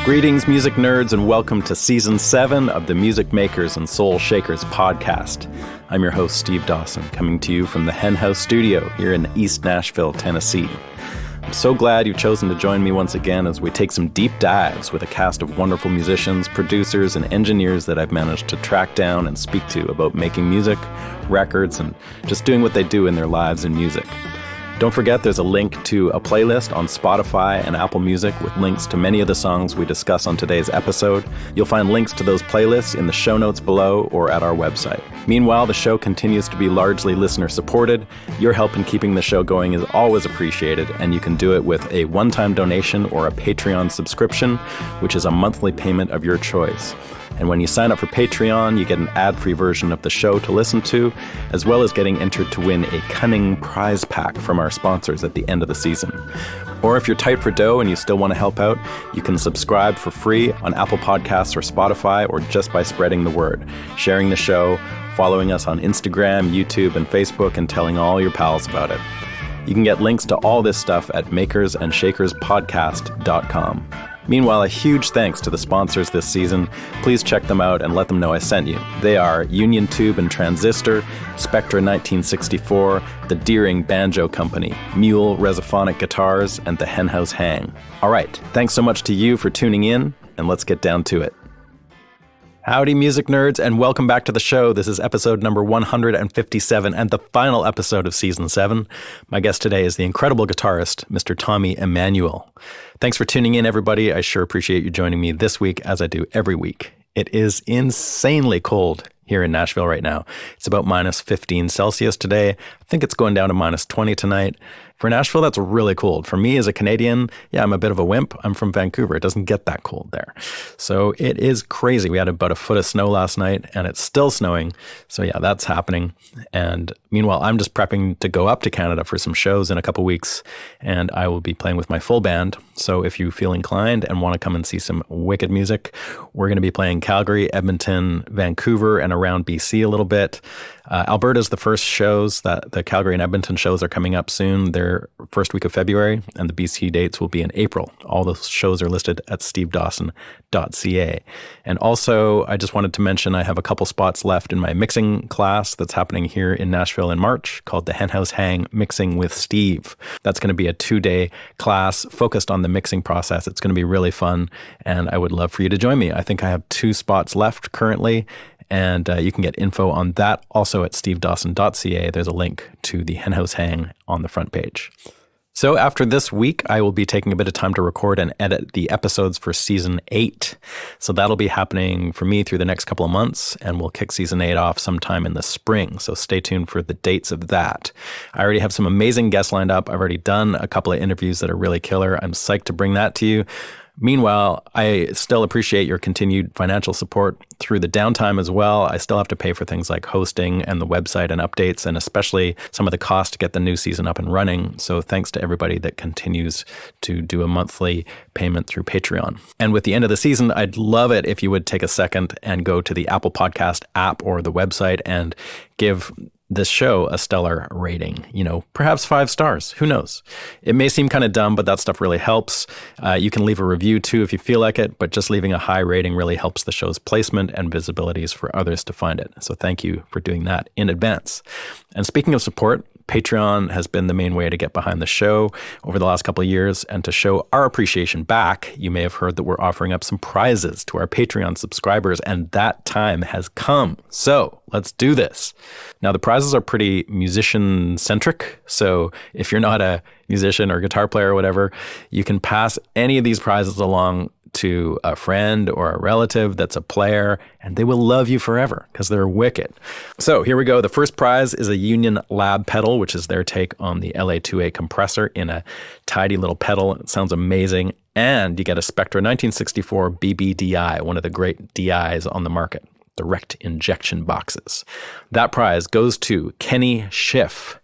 Greetings, music nerds, and welcome to Season 7 of the Music Makers and Soul Shakers podcast. I'm your host, Steve Dawson, coming to you from the Hen House Studio here in East Nashville, Tennessee. I'm so glad you've chosen to join me once again as we take some deep dives with a cast of wonderful musicians, producers, and engineers that I've managed to track down and speak to about making music, records, and just doing what they do in their lives in music. Don't forget there's a link to a playlist on Spotify and Apple Music with links to many of the songs we discuss on today's episode. You'll find links to those playlists in the show notes below or at our website. Meanwhile, the show continues to be largely listener-supported. Your help in keeping the show going is always appreciated, and you can do it with a one-time donation or a Patreon subscription, which is a monthly payment of your choice. And when you sign up for Patreon, you get an ad-free version of the show to listen to, as well as getting entered to win a cunning prize pack from our sponsors at the end of the season. Or if you're tight for dough and you still want to help out, you can subscribe for free on Apple Podcasts or Spotify, or just by spreading the word, sharing the show, following us on Instagram, YouTube, and Facebook, and telling all your pals about it. You can get links to all this stuff at makersandshakerspodcast.com. Meanwhile, a huge thanks to the sponsors this season. Please check them out and let them know I sent you. They are Union Tube and Transistor, Spectra 1964, the Deering Banjo Company, Mule Resophonic Guitars, and the Hen House Hang. All right, thanks so much to you for tuning in, and let's get down to it. Howdy, music nerds, and welcome back to the show. This is episode number 157 and the final episode of Season 7. My guest today is the incredible guitarist, Mr. Tommy Emmanuel. Thanks for tuning in, everybody. I sure appreciate you joining me this week, as I do every week. It is insanely cold here in Nashville right now. It's about minus 15 Celsius today. I think it's going down to minus 20 tonight. For Nashville, that's really cold. For me as a Canadian, yeah, I'm a bit of a wimp. I'm from Vancouver. It doesn't get that cold there. So it is crazy. We had about a foot of snow last night, and it's still snowing. So yeah, that's happening. And meanwhile, I'm just prepping to go up to Canada for some shows in a couple weeks, and I will be playing with my full band. So if you feel inclined and want to come and see some wicked music, we're going to be playing Calgary, Edmonton, Vancouver, and around BC a little bit. Alberta's the first shows. That the Calgary and Edmonton shows are coming up soon. They're first week of February, and the BC dates will be in April. All those shows are listed at stevedawson.ca. And also, I just wanted to mention I have a couple spots left in my mixing class that's happening here in Nashville in March called the Hen House Hang Mixing with Steve. That's going to be a 2-day class focused on the mixing process. It's going to be really fun, and I would love for you to join me. I think I have 2 spots left currently, and you can get info on that also at stevedawson.ca. There's a link to the Hen House Hang on the front page. So after this week, I will be taking a bit of time to record and edit the episodes for Season 8. So that'll be happening for me through the next couple of months, and we'll kick Season 8 off sometime in the spring. So stay tuned for the dates of that. I already have some amazing guests lined up. I've already done a couple of interviews that are really killer. I'm psyched to bring that to you. Meanwhile, I still appreciate your continued financial support through the downtime as well. I still have to pay for things like hosting and the website and updates, and especially some of the cost to get the new season up and running. So thanks to everybody that continues to do a monthly payment through Patreon. And with the end of the season, I'd love it if you would take a second and go to the Apple Podcast app or the website and give this show a stellar rating, perhaps 5 stars. Who knows? It may seem kind of dumb, but that stuff really helps. You can leave a review too if you feel like it, but just leaving a high rating really helps the show's placement and visibilities for others to find it. So thank you for doing that in advance. And speaking of support, Patreon has been the main way to get behind the show over the last couple of years, and to show our appreciation back, you may have heard that we're offering up some prizes to our Patreon subscribers, and that time has come. So let's do this. Now, the prizes are pretty musician-centric, so if you're not a musician or guitar player or whatever, you can pass any of these prizes along to a friend or a relative that's a player, and they will love you forever because they're wicked. So here we go. The first prize is a Union Lab pedal, which is their take on the LA2A compressor in a tidy little pedal. It sounds amazing. And you get a Spectra 1964 BBDI, one of the great DIs on the market, direct injection boxes. That prize goes to Kenny Schiff.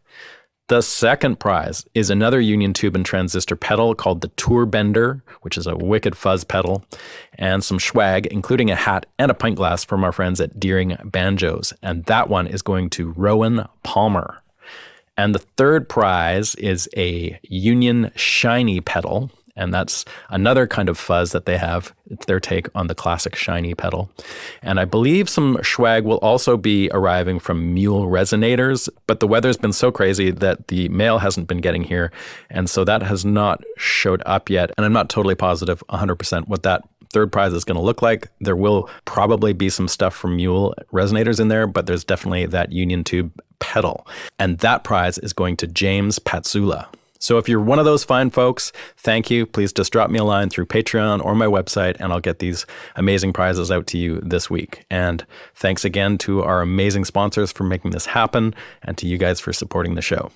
The second prize is another Union Tube and Transistor pedal called the Tour Bender, which is a wicked fuzz pedal, and some swag, including a hat and a pint glass from our friends at Deering Banjos. And that one is going to Rowan Palmer. And the third prize is a Union Shiny pedal And that's another kind of fuzz that they have. It's their take on the classic shiny pedal. And I believe some swag will also be arriving from Mule resonators, but the weather's been so crazy that the mail hasn't been getting here. And so that has not showed up yet. And I'm not totally positive 100% what that third prize is going to look like. There will probably be some stuff from Mule resonators in there, but there's definitely that Union Tube pedal. And that prize is going to James Patsula. So if you're one of those fine folks, thank you. Please just drop me a line through Patreon or my website, and I'll get these amazing prizes out to you this week. And thanks again to our amazing sponsors for making this happen, and to you guys for supporting the show.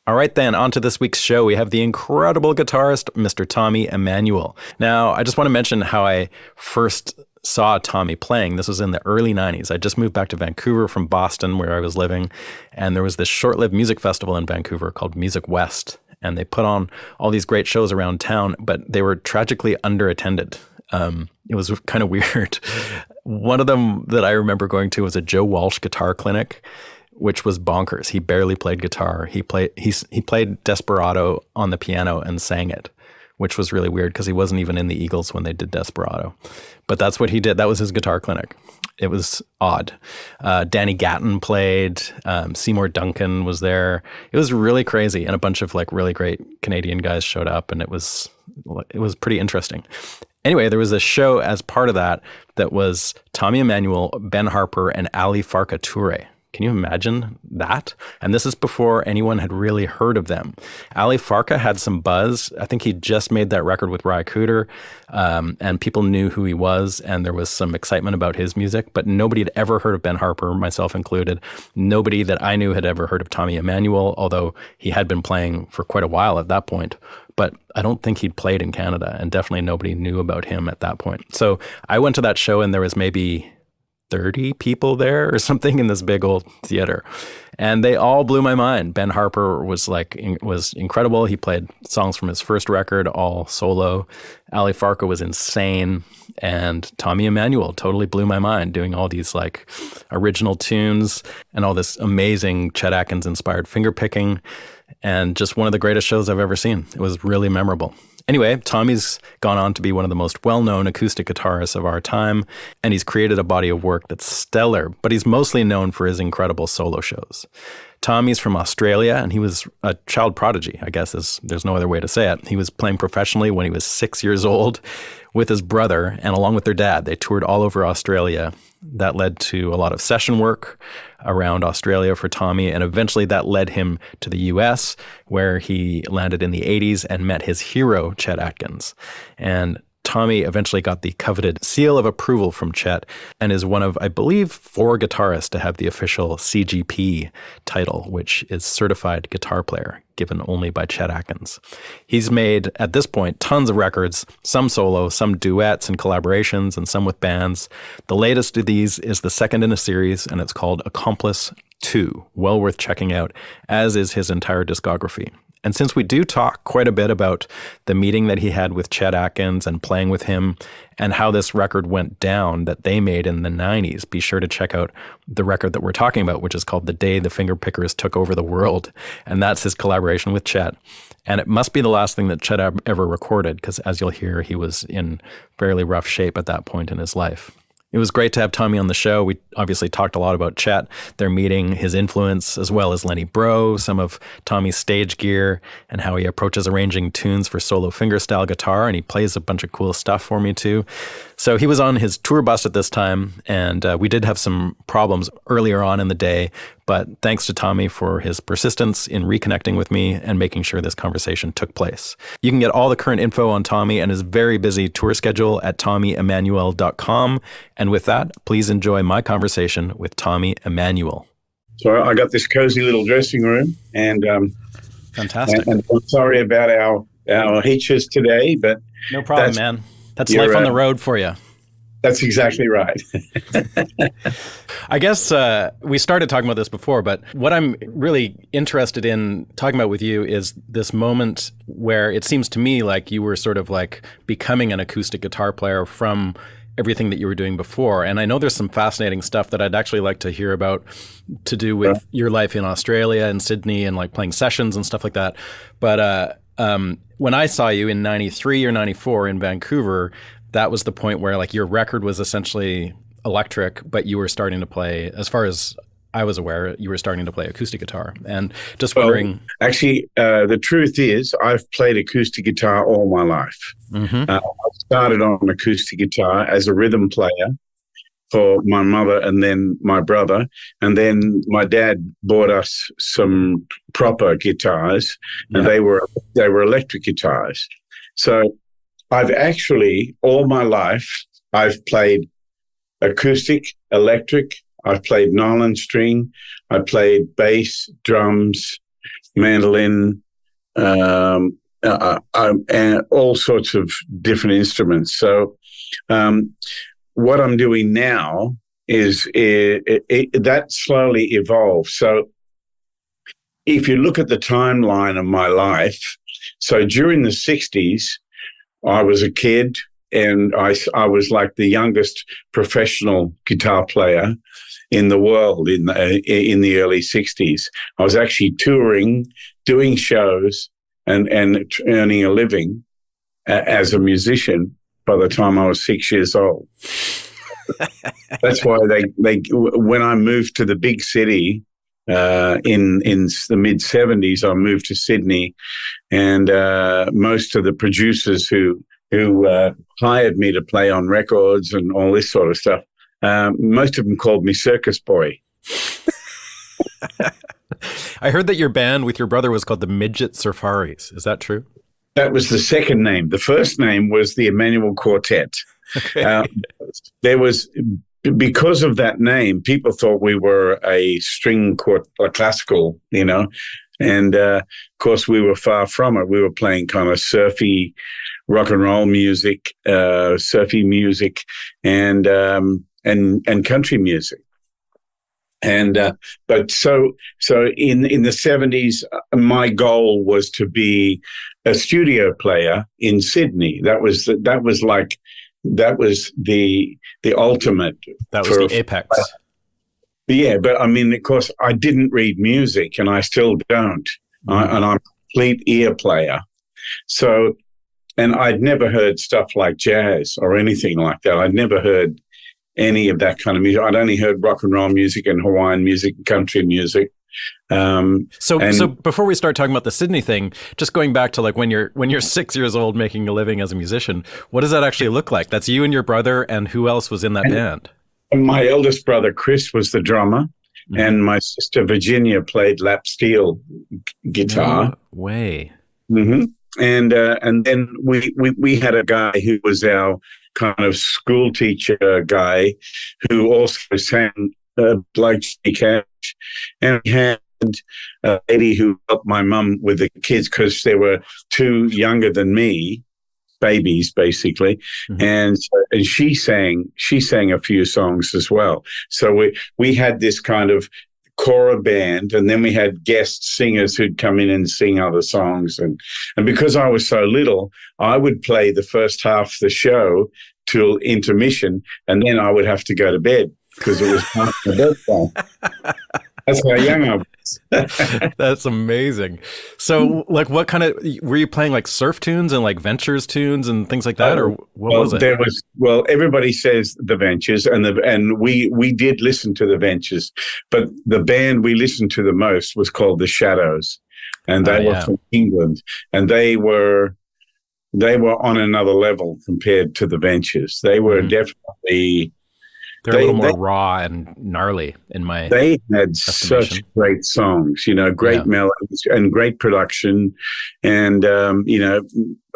All right, then, on to this week's show. We have the incredible guitarist, Mr. Tommy Emmanuel. Now, I just want to mention how I first saw Tommy playing. This was in the early 90s. I just moved back to Vancouver from Boston, where I was living, and there was this short-lived music festival in Vancouver called Music West, and they put on all these great shows around town, but they were tragically underattended. It was kind of weird. One of them that I remember going to was a Joe Walsh guitar clinic, which was bonkers. He barely played guitar. He played Desperado on the piano and sang it, which was really weird because he wasn't even in the Eagles when they did Desperado. But that's what he did. That was his guitar clinic. It was odd. Danny Gatton played. Seymour Duncan was there. It was really crazy. And a bunch of like really great Canadian guys showed up, and it was pretty interesting. Anyway, there was a show as part of that was Tommy Emmanuel, Ben Harper, and Ali Farka Toure. Can you imagine that? And this is before anyone had really heard of them. Ali Farka had some buzz. I think he just made that record with Ry Cooder, and people knew who he was, and there was some excitement about his music, but nobody had ever heard of Ben Harper, myself included. Nobody that I knew had ever heard of Tommy Emmanuel, although he had been playing for quite a while at that point. But I don't think he'd played in Canada, and definitely nobody knew about him at that point. So I went to that show, and there was maybe 30 people there or something in this big old theater. And they all blew my mind. Ben Harper was incredible. He played songs from his first record, all solo. Ali Farka was insane. And Tommy Emmanuel totally blew my mind, doing all these like original tunes and all this amazing Chet Atkins inspired finger picking. And just one of the greatest shows I've ever seen. It was really memorable. Anyway, Tommy's gone on to be one of the most well-known acoustic guitarists of our time, and he's created a body of work that's stellar, but he's mostly known for his incredible solo shows. Tommy's from Australia, and he was a child prodigy, I guess there's no other way to say it. He was playing professionally when he was 6 years old with his brother, and along with their dad, they toured all over Australia. That led to a lot of session work around Australia for Tommy, and eventually that led him to the US, where he landed in the 80s and met his hero, Chet Atkins. And Tommy eventually got the coveted seal of approval from Chet and is one of, I believe, 4 guitarists to have the official CGP title, which is Certified Guitar Player, given only by Chet Atkins. He's made, at this point, tons of records, some solo, some duets and collaborations, and some with bands. The latest of these is the second in a series, and it's called Accomplice Two. Well worth checking out, as is his entire discography. And since we do talk quite a bit about the meeting that he had with Chet Atkins and playing with him and how this record went down that they made in the 90s, be sure to check out the record that we're talking about, which is called The Day the Fingerpickers Took Over the World. And that's his collaboration with Chet. And it must be the last thing that Chet ever recorded, because as you'll hear, he was in fairly rough shape at that point in his life. It was great to have Tommy on the show. We obviously talked a lot about Chet, their meeting, his influence, as well as Lenny Breau, some of Tommy's stage gear, and how he approaches arranging tunes for solo fingerstyle guitar, and he plays a bunch of cool stuff for me too. So he was on his tour bus at this time, and we did have some problems earlier on in the day, but thanks to Tommy for his persistence in reconnecting with me and making sure this conversation took place. You can get all the current info on Tommy and his very busy tour schedule at tommyemmanuel.com. And with that, please enjoy my conversation with Tommy Emmanuel. So I got this cozy little dressing room, and fantastic. And I'm sorry about our hitches today, but no problem, man. That's life on the road for you. That's exactly right. I guess we started talking about this before, but what I'm really interested in talking about with you is this moment where it seems to me like you were sort of like becoming an acoustic guitar player from everything that you were doing before. And I know there's some fascinating stuff that I'd actually like to hear about to do with your life in Australia and Sydney and like playing sessions and stuff like that. But when I saw you in 93 or 94 in Vancouver, that was the point where like your record was essentially electric, but you were starting to play, as far as I was aware, you were starting to play acoustic guitar. And just wondering... Actually, the truth is I've played acoustic guitar all my life. I started on acoustic guitar as a rhythm player for my mother and then my brother. And then my dad bought us some proper guitars, and they were electric guitars. So I've actually, all my life, I've played acoustic, electric, I've played nylon string, I played bass, drums, mandolin, and all sorts of different instruments. So what I'm doing now is that slowly evolved. So if you look at the timeline of my life, so during the 60s, I was a kid and I was like the youngest professional guitar player in the world in the early 60s. I was actually touring, doing shows and earning a living as a musician by the time I was 6 years old. That's why they when I moved to the big city in the mid 70s, I moved to Sydney, and most of the producers who hired me to play on records and all this sort of stuff, most of them called me Circus Boy. I heard that your band with your brother was called the Midget Safaris. Is that true? That was the second name. The first name was the Emmanuel Quartet. Okay. Because of that name, people thought we were a string classical, and of course we were far from it. We were playing kind of surfy rock and roll music, surfy music, and country music. And but so in the 70s, my goal was to be a studio player in Sydney. That was the ultimate. That was the apex. Yeah, but I mean, of course, I didn't read music, and I still don't. And I'm a complete ear player. So, and I'd never heard stuff like jazz or anything like that. I'd never heard any of that kind of music. I'd only heard rock and roll music and Hawaiian music and country music. So before we start talking about the Sydney thing, just going back to like when you're 6 years old making a living as a musician, what does that actually look like? That's you and your brother, and who else was in that band? My eldest brother Chris was the drummer, and my sister Virginia played lap steel guitar. No way. And then we had a guy who was our kind of school teacher guy who also sang like Johnny Cash, and we had a lady who helped my mum with the kids because they were two younger than me, babies basically, and she sang a few songs as well. So we had this kind of Cora band, and then we had guest singers who'd come in and sing other songs, and because I was so little, I would play the first half of the show till intermission, and then I would have to go to bed because it was past my bedtime. That's how young I was. That's amazing. So, like, what kind of were you playing? Like surf tunes and like Ventures tunes and things like that, or what was it? Everybody says the Ventures, and we did listen to the Ventures, but the band we listened to the most was called the Shadows, and they were from England, and they were on another level compared to the Ventures. They were definitely. They're a little more raw and gnarly in my They had estimation. Such great songs, great melodies and great production. And, a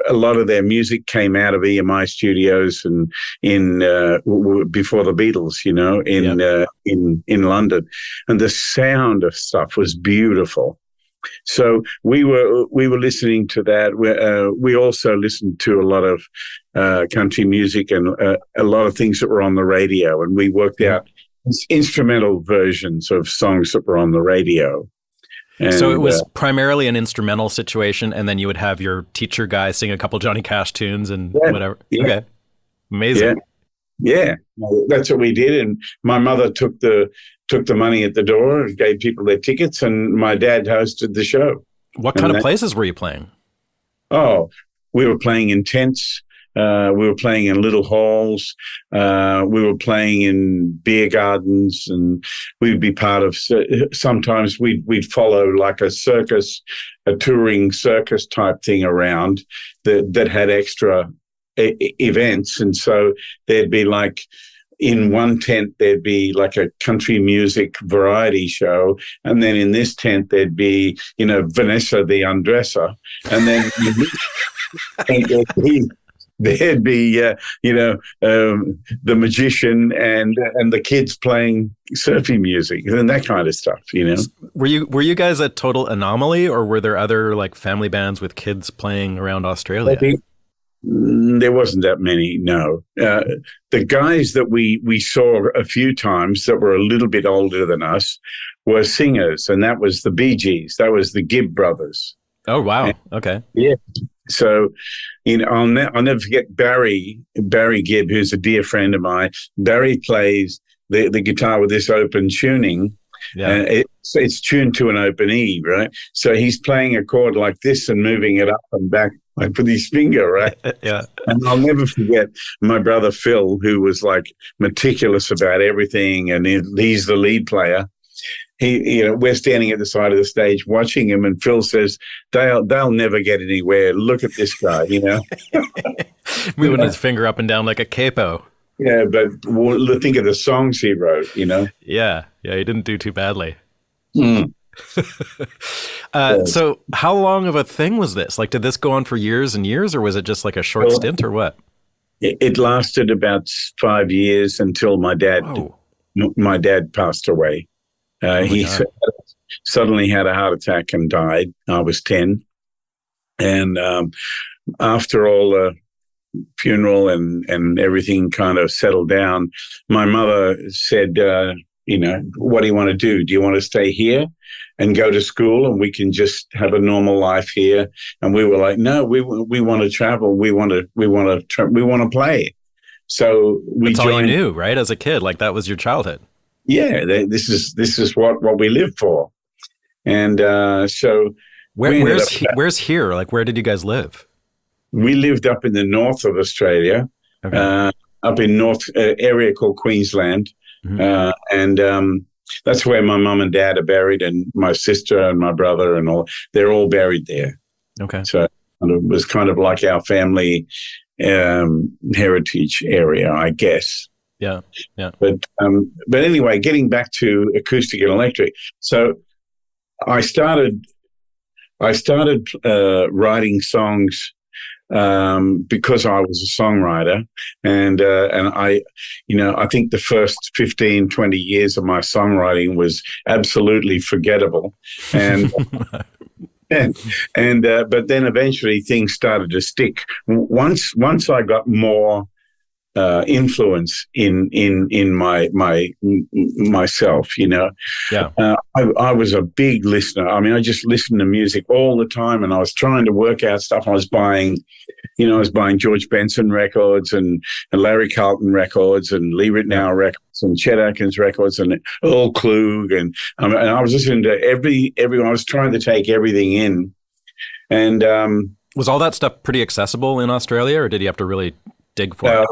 lot of their music came out of EMI studios and before the Beatles, in London. And the sound of stuff was beautiful. So we were listening to that. We also listened to a lot of country music and a lot of things that were on the radio, and we worked out instrumental versions of songs that were on the radio. And, so it was primarily an instrumental situation, and then you would have your teacher guy sing a couple Johnny Cash tunes and whatever. Yeah. Okay, amazing. Yeah, that's what we did. And my mother took the money at the door and gave people their tickets, and my dad hosted the show. What kind of places were you playing? Oh, we were playing in tents. We were playing in little halls. We were playing in beer gardens, and we'd be part of. Sometimes we'd follow like a circus, a touring circus type thing around that had extra events, and so there'd be like. In one tent, there'd be like a country music variety show. And then in this tent, there'd be, Vanessa the Undresser. And then there'd be the magician and the kids playing surfing music and that kind of stuff, Were you guys a total anomaly, or were there other like family bands with kids playing around Australia? There wasn't that many, no. The guys that we saw a few times that were a little bit older than us were singers, and that was the Bee Gees. That was the Gibb brothers. Oh, wow. Okay. Yeah. So, I'll never forget Barry Gibb, who's a dear friend of mine. Barry plays the guitar with this open tuning. Yeah. It's tuned to an open E, right? So he's playing a chord like this and moving it up and back like with his finger, right? Yeah. And I'll never forget my brother Phil, who was like meticulous about everything, and he's the lead player. We're standing at the side of the stage watching him, and Phil says, "They'll never get anywhere. Look at this guy," moving his finger up and down like a capo. Yeah, but think of the songs he wrote, Yeah, he didn't do too badly. Mm. So how long of a thing was this? Like, did this go on for years and years, or was it just like a short stint, or what? It lasted about 5 years until my dad passed away. He suddenly had a heart attack and died. I was 10. And after all the funeral and everything kind of settled down, my mother said, what do you want to do? Do you want to stay here and go to school and we can just have a normal life here? And we were like, no, we want to travel. We want to play. So That's all you knew, right? As a kid, like that was your childhood. Yeah, this is what we live for. And so where's here? Like, where did you guys live? We lived up in the north of Australia, up in north area called Queensland. Mm-hmm. And that's where my mum and dad are buried, and my sister and my brother and all, they're all buried there. Okay. So it was kind of like our family heritage area, I guess. Yeah. But anyway, getting back to acoustic and electric. So I started writing songs because I was a songwriter, and I think the first 15, 20 years of my songwriting was absolutely forgettable, and but then eventually things started to stick. Once I got more influence in myself, Yeah. I was a big listener. I mean, I just listened to music all the time, and I was trying to work out stuff. I was buying George Benson records and Larry Carlton records and Lee Ritenour records and Chet Atkins records and Earl Klug, and I was listening to everyone. I was trying to take everything in. And was all that stuff pretty accessible in Australia, or did you have to really dig for it?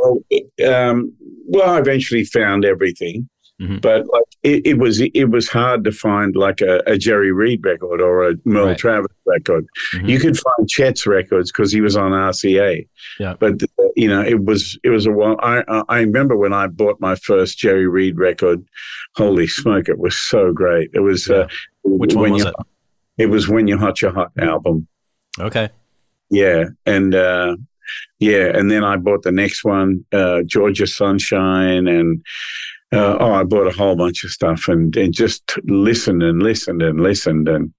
Well, I eventually found everything, but like it was hard to find like a Jerry Reed record or a Merle Travis record. Mm-hmm. You could find Chet's records because he was on RCA. Yeah, but it was a while. I remember when I bought my first Jerry Reed record. Holy smoke! It was so great. It was which one was it? It was When You're Hot, You're Hot album. Okay. Yeah, and then I bought the next one, Georgia Sunshine, and I bought a whole bunch of stuff and just listened and learned.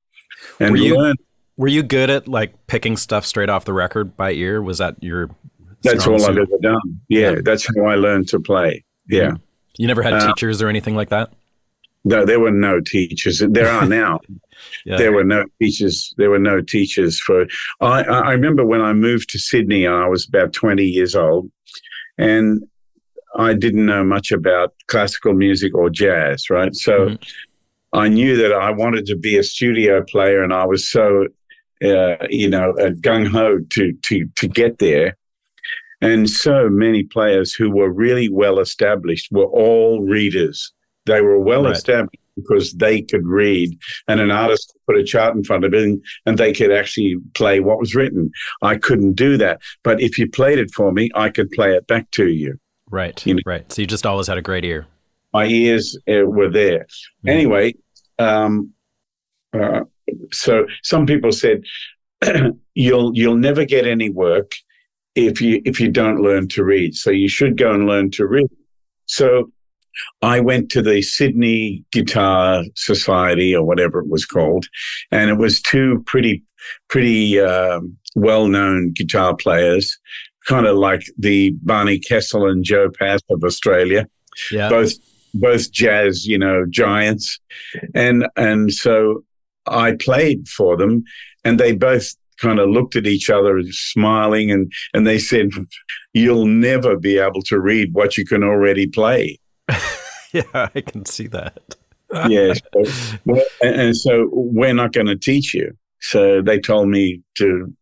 Were you good at like picking stuff straight off the record by ear? Was that your? That's all I've ever done. Yeah, that's how I learned to play. Yeah. You never had teachers or anything like that? No, there were no teachers. There are now. There were no teachers. There were no teachers for. I remember when I moved to Sydney, I was about 20 years old, and I didn't know much about classical music or jazz, right? So I knew that I wanted to be a studio player, and I was so gung ho to get there. And so many players who were really well established were all readers. They were well established because they could read, and an artist could put a chart in front of it and they could actually play what was written. I couldn't do that. But if you played it for me, I could play it back to you. Right, right. So you just always had a great ear. My ears were there. Mm-hmm. Anyway, so some people said, you'll never get any work if you don't learn to read. So you should go and learn to read. So I went to the Sydney Guitar Society, or whatever it was called, and it was two pretty well-known guitar players, kind of like the Barney Kessel and Joe Pass of Australia, both jazz, giants, and so I played for them, and they both kind of looked at each other smiling, and they said, "You'll never be able to read what you can already play." Yeah, I can see that. Yes. And so we're not going to teach you. So they told me to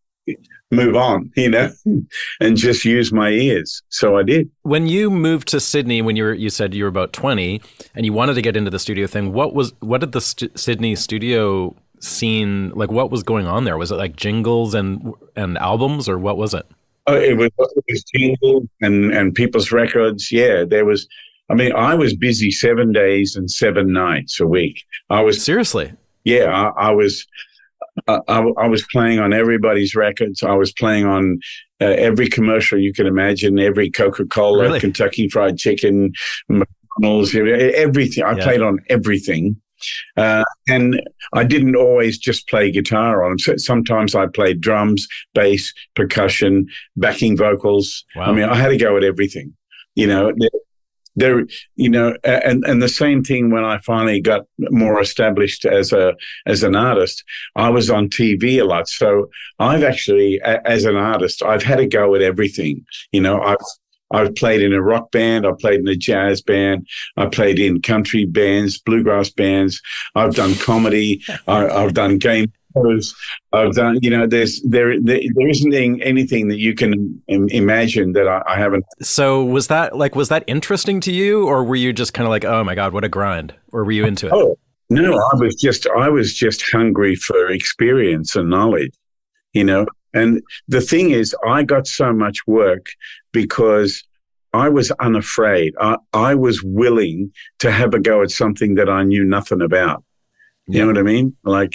move on, and just use my ears. So I did. When you moved to Sydney, when you said you were about 20 and you wanted to get into the studio thing, what did the Sydney studio scene, like, what was going on there? Was it like jingles and albums, or what was it? Oh, it was jingles and people's records. Yeah, there was. I mean, I was busy 7 days and 7 nights a week. Seriously. Yeah, I was playing on everybody's records. I was playing on every commercial you can imagine, every Coca-Cola, really? Kentucky Fried Chicken, McDonald's, everything. I played on everything. And I didn't always just play guitar on them. So sometimes I played drums, bass, percussion, backing vocals. Wow. I mean, I had to go at everything, There, and the same thing when I finally got more established as an artist, I was on TV a lot. So I've actually, as an artist, I've had to go at everything. I've played in a rock band, I've played in a jazz band, I played in country bands, bluegrass bands. I've done comedy, I've done game shows. I've done, there isn't anything that you can imagine that I haven't. So was that interesting to you, or were you just kind of like, oh my God, what a grind? Or were you into it? Oh, no, I was just hungry for experience and knowledge, And the thing is, I got so much work because I was unafraid. I was willing to have a go at something that I knew nothing about. You know what I mean? Like,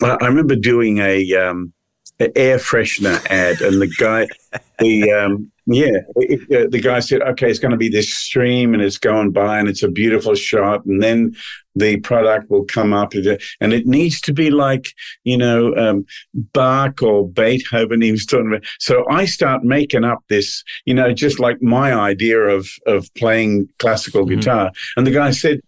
I remember doing an air freshener ad, and the guy said, "Okay, it's going to be this stream, and it's going by, and it's a beautiful shot, and then the product will come up, and it needs to be like, Bach or Beethoven." He was talking about. So I start making up this, just like my idea of playing classical guitar, and the guy said,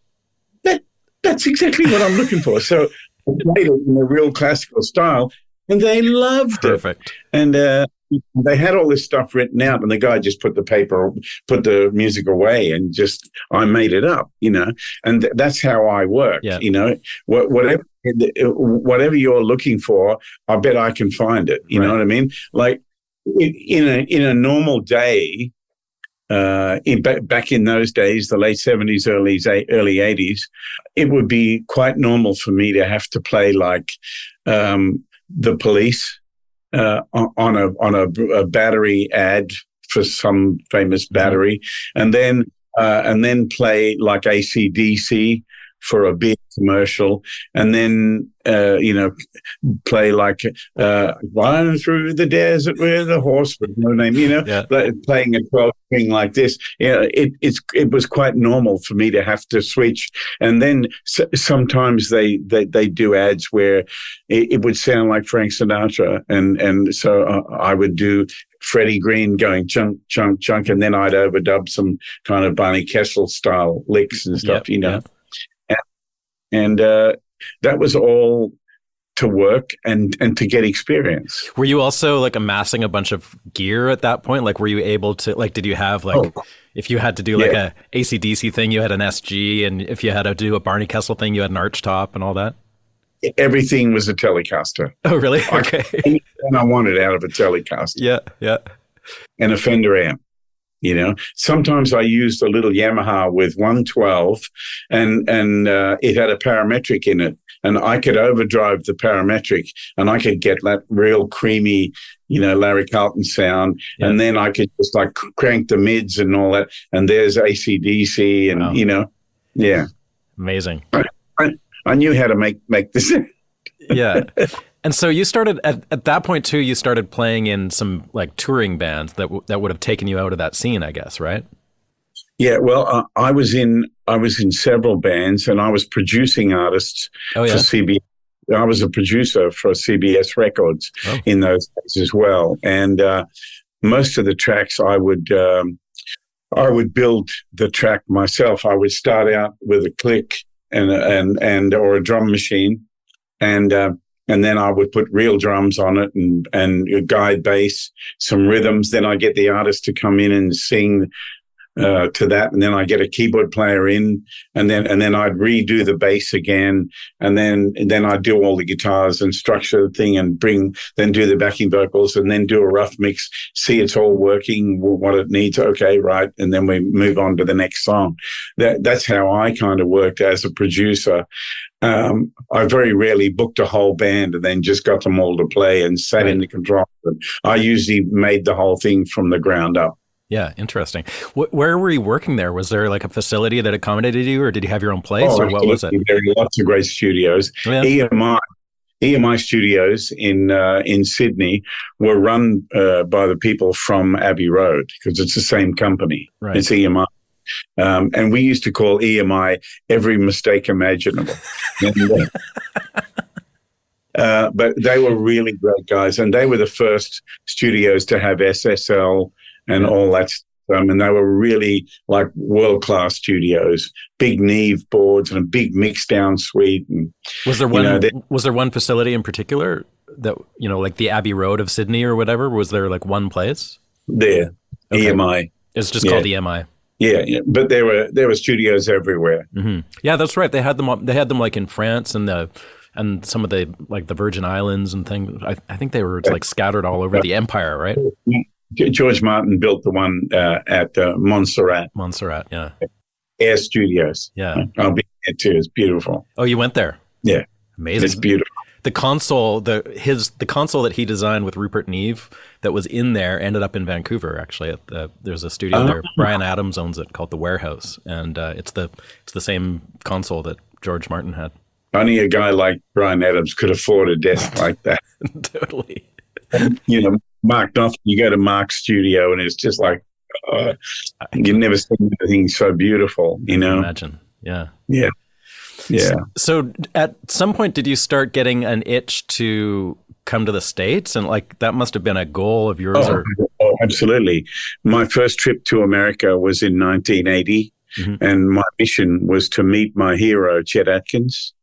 "That's exactly what I'm looking for." So I played it in a real classical style, and they loved Perfect. it. And they had all this stuff written out, and the guy just put the music away, and I made it up, And that's how I work, Whatever you're looking for, I bet I can find it. You know what I mean? Like in a normal day. Back in those days, the late 70s, early 80s, it would be quite normal for me to have to play like the Police on a battery ad for some famous battery, and then play like AC/DC for a big commercial, and then play like "Run Through the Desert with a Horse with No Name," playing a 12-string like this. It was quite normal for me to have to switch. And then sometimes they do ads where it would sound like Frank Sinatra, and so I would do Freddie Green going chunk, chunk, chunk, and then I'd overdub some kind of Barney Kessel style licks and stuff, And that was all to work and to get experience. Were you also like amassing a bunch of gear at that point? Like, were you able to, like, did you have like, if you had to do like a AC/DC thing, you had an SG, and if you had to do a Barney Kessel thing, you had an arch top and all that? everything was a Telecaster. Oh, really? Okay. And I wanted out of a Telecaster. Yeah, yeah. And a Fender amp. Sometimes I used a little Yamaha with 112 and it had a parametric in it, and I could overdrive the parametric and I could get that real creamy, Larry Carlton sound. Yeah. And then I could just like crank the mids and all that. And there's AC/DC and, wow. Yeah. Amazing. I knew how to make this. Yeah. And so you started at that point too, you started playing in some like touring bands that would have taken you out of that scene, I guess, right? Yeah, well, I was in several bands, and I was producing artists for CBS. I was a producer for CBS Records in those days as well. And most of the tracks I would build the track myself. I would start out with a click and or a drum machine, and then I would put real drums on it and a guide bass, some rhythms. Then I get the artist to come in and sing to that, and then I get a keyboard player in, and then I'd redo the bass again, and then I'd do all the guitars and structure the thing and then do the backing vocals, and then do a rough mix, see it's all working, what it needs. Okay, right, and then we move on to the next song. That's how I kind of worked as a producer. I very rarely booked a whole band and then just got them all to play and sat in the control room. I usually made the whole thing from the ground up. Yeah, interesting. Where were you working there? Was there like a facility that accommodated you, or did you have your own place, or what was it? There are lots of great studios. Yeah. EMI studios in Sydney were run by the people from Abbey Road, because it's the same company. Right. It's EMI. And we used to call EMI every mistake imaginable. But they were really great guys, and they were the first studios to have SSL and all that stuff. And they were really like world-class studios, big Neve boards and a big mix-down suite. And, was there one facility in particular that, like the Abbey Road of Sydney or whatever? Was there like one place? There, okay. EMI. It's just called EMI. Yeah, but there were studios everywhere. Mm-hmm. Yeah, that's right. They had them like in France and some of the like the Virgin Islands and things. I think they were like scattered all over the empire, right? George Martin built the one at Montserrat. Montserrat, yeah. Air Studios. Yeah. I'll be there too. It's beautiful. Oh, you went there? Yeah. Amazing. It's beautiful. The console, the console that he designed with Rupert Neve that was in there ended up in Vancouver. Actually, there's a studio there. Bryan Adams owns it, called the Warehouse, and it's the same console that George Martin had. Only a guy like Bryan Adams could afford a desk like that. Totally. Mark Knopfler, you go to Mark's studio, and it's just like you've never seen anything so beautiful. Imagine, yeah. Yeah. Yeah. So at some point, did you start getting an itch to come to the States? And like that must have been a goal of yours. Oh, absolutely. My first trip to America was in 1980. Mm-hmm. And my mission was to meet my hero, Chet Atkins,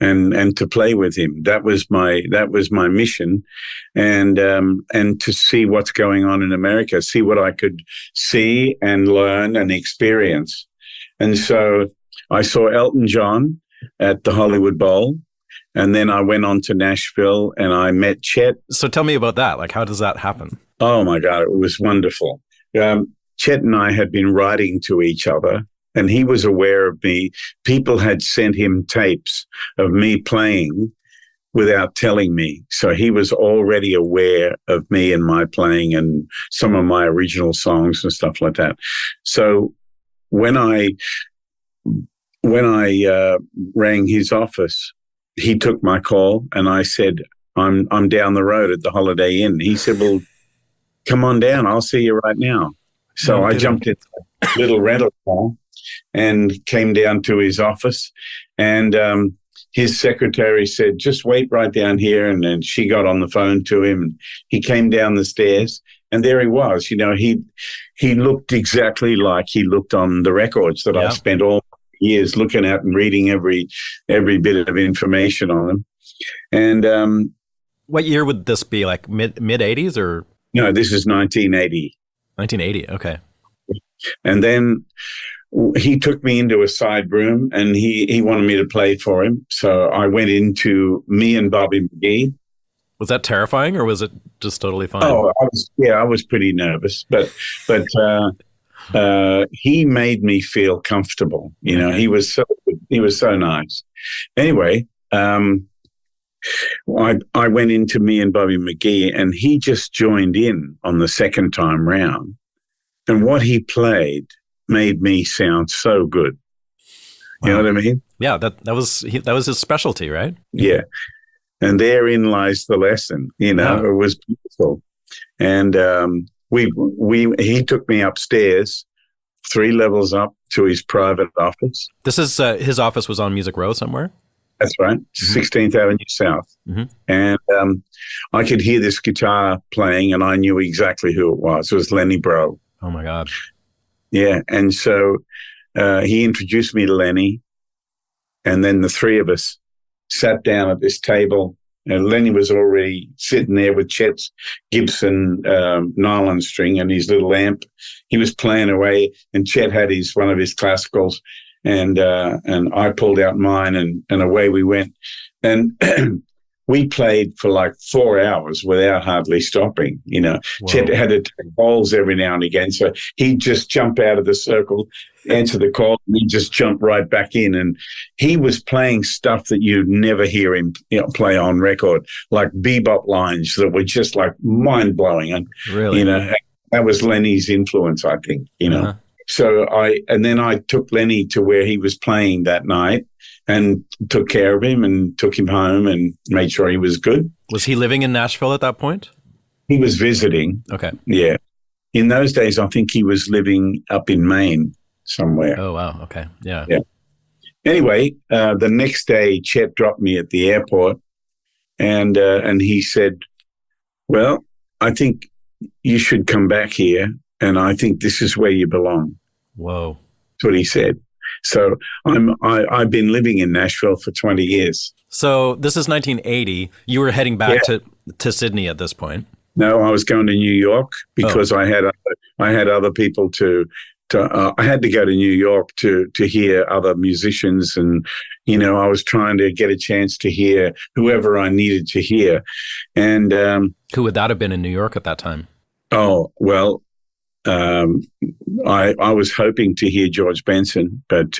and to play with him. That was my mission. And to see what's going on in America, see what I could see and learn and experience. And so I saw Elton John at the Hollywood Bowl, and then I went on to Nashville and I met Chet. So tell me about that. Like, how does that happen? Oh, my God, it was wonderful. Chet and I had been writing to each other, and he was aware of me. People had sent him tapes of me playing without telling me. So he was already aware of me and my playing and some of my original songs and stuff like that. So when I rang his office, he took my call, and I said, I'm down the road at the Holiday Inn. He said, well, come on down. I'll see you right now. So I jumped in a little rental car and came down to his office, and his secretary said, just wait right down here. And then she got on the phone to him, and he came down the stairs, and there he was. He looked exactly like he looked on the records that I spent all years looking at and reading every bit of information on him. And what year would this be? Like mid 80s or? No, this is 1980. 1980. Okay. And then he took me into a side room and he wanted me to play for him. So I went into me and Bobby McGee. Was that terrifying or was it just totally fine? Oh, I was pretty nervous, but he made me feel comfortable. You know, he was so nice. Anyway, I went into me and Bobby McGee, and he just joined in on the second time round. And what he played made me sound so good. You know what I mean? Yeah, that was his specialty, right? Yeah. And therein lies the lesson. You know, It was beautiful. And he took me upstairs, 3 levels up to his private office. This is his office was on Music Row somewhere? That's right, 16th Avenue South. And I could hear this guitar playing, and I knew exactly who it was. It was Lenny Breau. Oh, my God. Yeah, and so he introduced me to Lenny, and then the 3 of us sat down at this table, and Lenny was already sitting there with Chet's Gibson nylon string and his little amp. He was playing away, and Chet had one of his classicals, and I pulled out mine, and away we went. And we played for like 4 hours without hardly stopping. You know, Whoa. Chet had to take balls every now and again, so he'd just jump out of the circle, answer the call, and he'd just jump right back in. And he was playing stuff that you'd never hear him play on record, like bebop lines that were just like mind blowing. And really, you know, that was Lenny's influence, I think. You know. So I took Lenny to where he was playing that night and took care of him and took him home and made sure he was good. Was he living in Nashville at that point? He was visiting. Okay. Yeah. In those days, I think he was living up in Maine somewhere. Oh, wow. Okay. Yeah. Yeah. Anyway, the next day, Chet dropped me at the airport and he said, well, I think you should come back here, and I think this is where you belong. Whoa. That's what he said. So I've been living in Nashville for 20 years. So this is 1980. You were heading back to Sydney at this point. No, I was going to New York because I had other people I had to go to New York to hear other musicians, and you know, I was trying to get a chance to hear whoever I needed to hear. And who would that have been in New York at that time? Oh, well, I was hoping to hear George Benson, but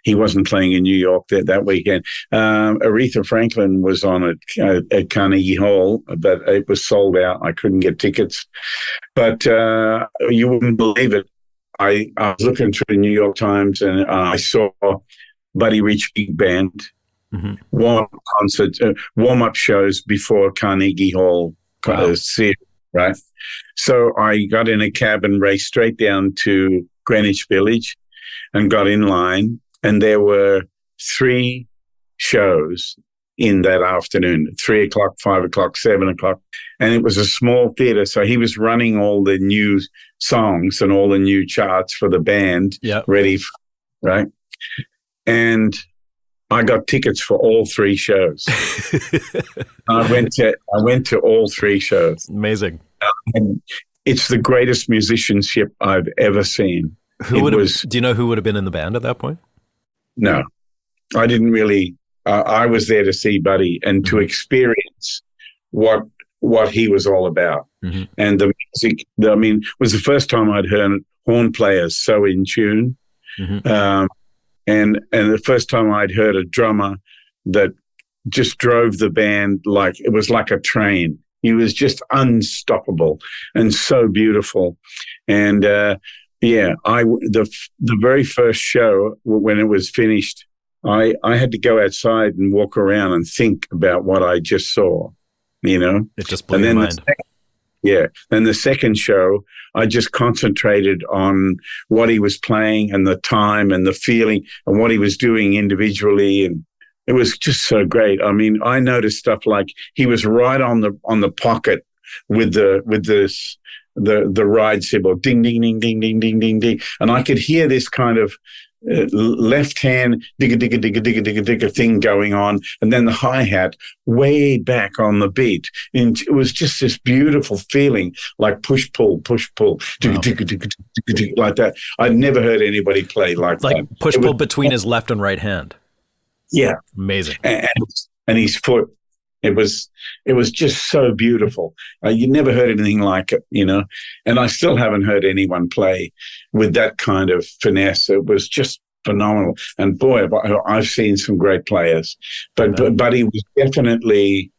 he wasn't playing in New York that weekend. Aretha Franklin was on at Carnegie Hall, but it was sold out. I couldn't get tickets. But you wouldn't believe it. I was looking through the New York Times, and I saw Buddy Rich Big Band warm-up shows before Carnegie Hall series, right? So I got in a cab and raced straight down to Greenwich Village and got in line, and there were 3 shows in that afternoon, 3 o'clock, 5 o'clock, 7 o'clock. And it was a small theater. So he was running all the new songs and all the new charts for the band ready, right? And I got tickets for all 3 shows. I went to all 3 shows. Amazing. And it's the greatest musicianship I've ever seen. Do you know who would have been in the band at that point? No, I didn't really. I was there to see Buddy and to experience what he was all about. And the music, was the first time I'd heard horn players so in tune. And the first time I'd heard a drummer that just drove the band like it was like a train. He was just unstoppable and so beautiful. And the very first show, when it was finished, I had to go outside and walk around and think about what I just saw, you know. It just blew your mind. Then the second show, I just concentrated on what he was playing and the time and the feeling and what he was doing individually, and it was just so great. I mean, I noticed stuff like he was right on the pocket with the ride cymbal, ding ding ding ding ding ding ding ding, and I could hear this kind of left hand digga digga digga digga digga digga thing going on, and then the hi-hat way back on the beat, and it was just this beautiful feeling, like push pull digga digga digga digga digga, like that. I'd never heard anybody play like that. Push pull between his left and right hand. Yeah, amazing. And his foot. It was just so beautiful. You never heard anything like it, and I still haven't heard anyone play with that kind of finesse. It was just phenomenal. And boy, I've seen some great players, but he was definitely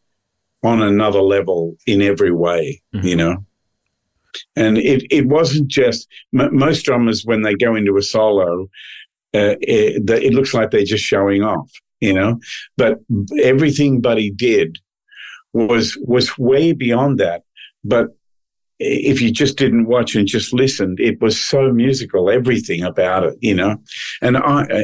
on another level in every way, And it wasn't just most drummers, when they go into a solo, it looks like they're just showing off. But everything Buddy did was way beyond that. But if you just didn't watch and just listened, it was so musical, everything about it, And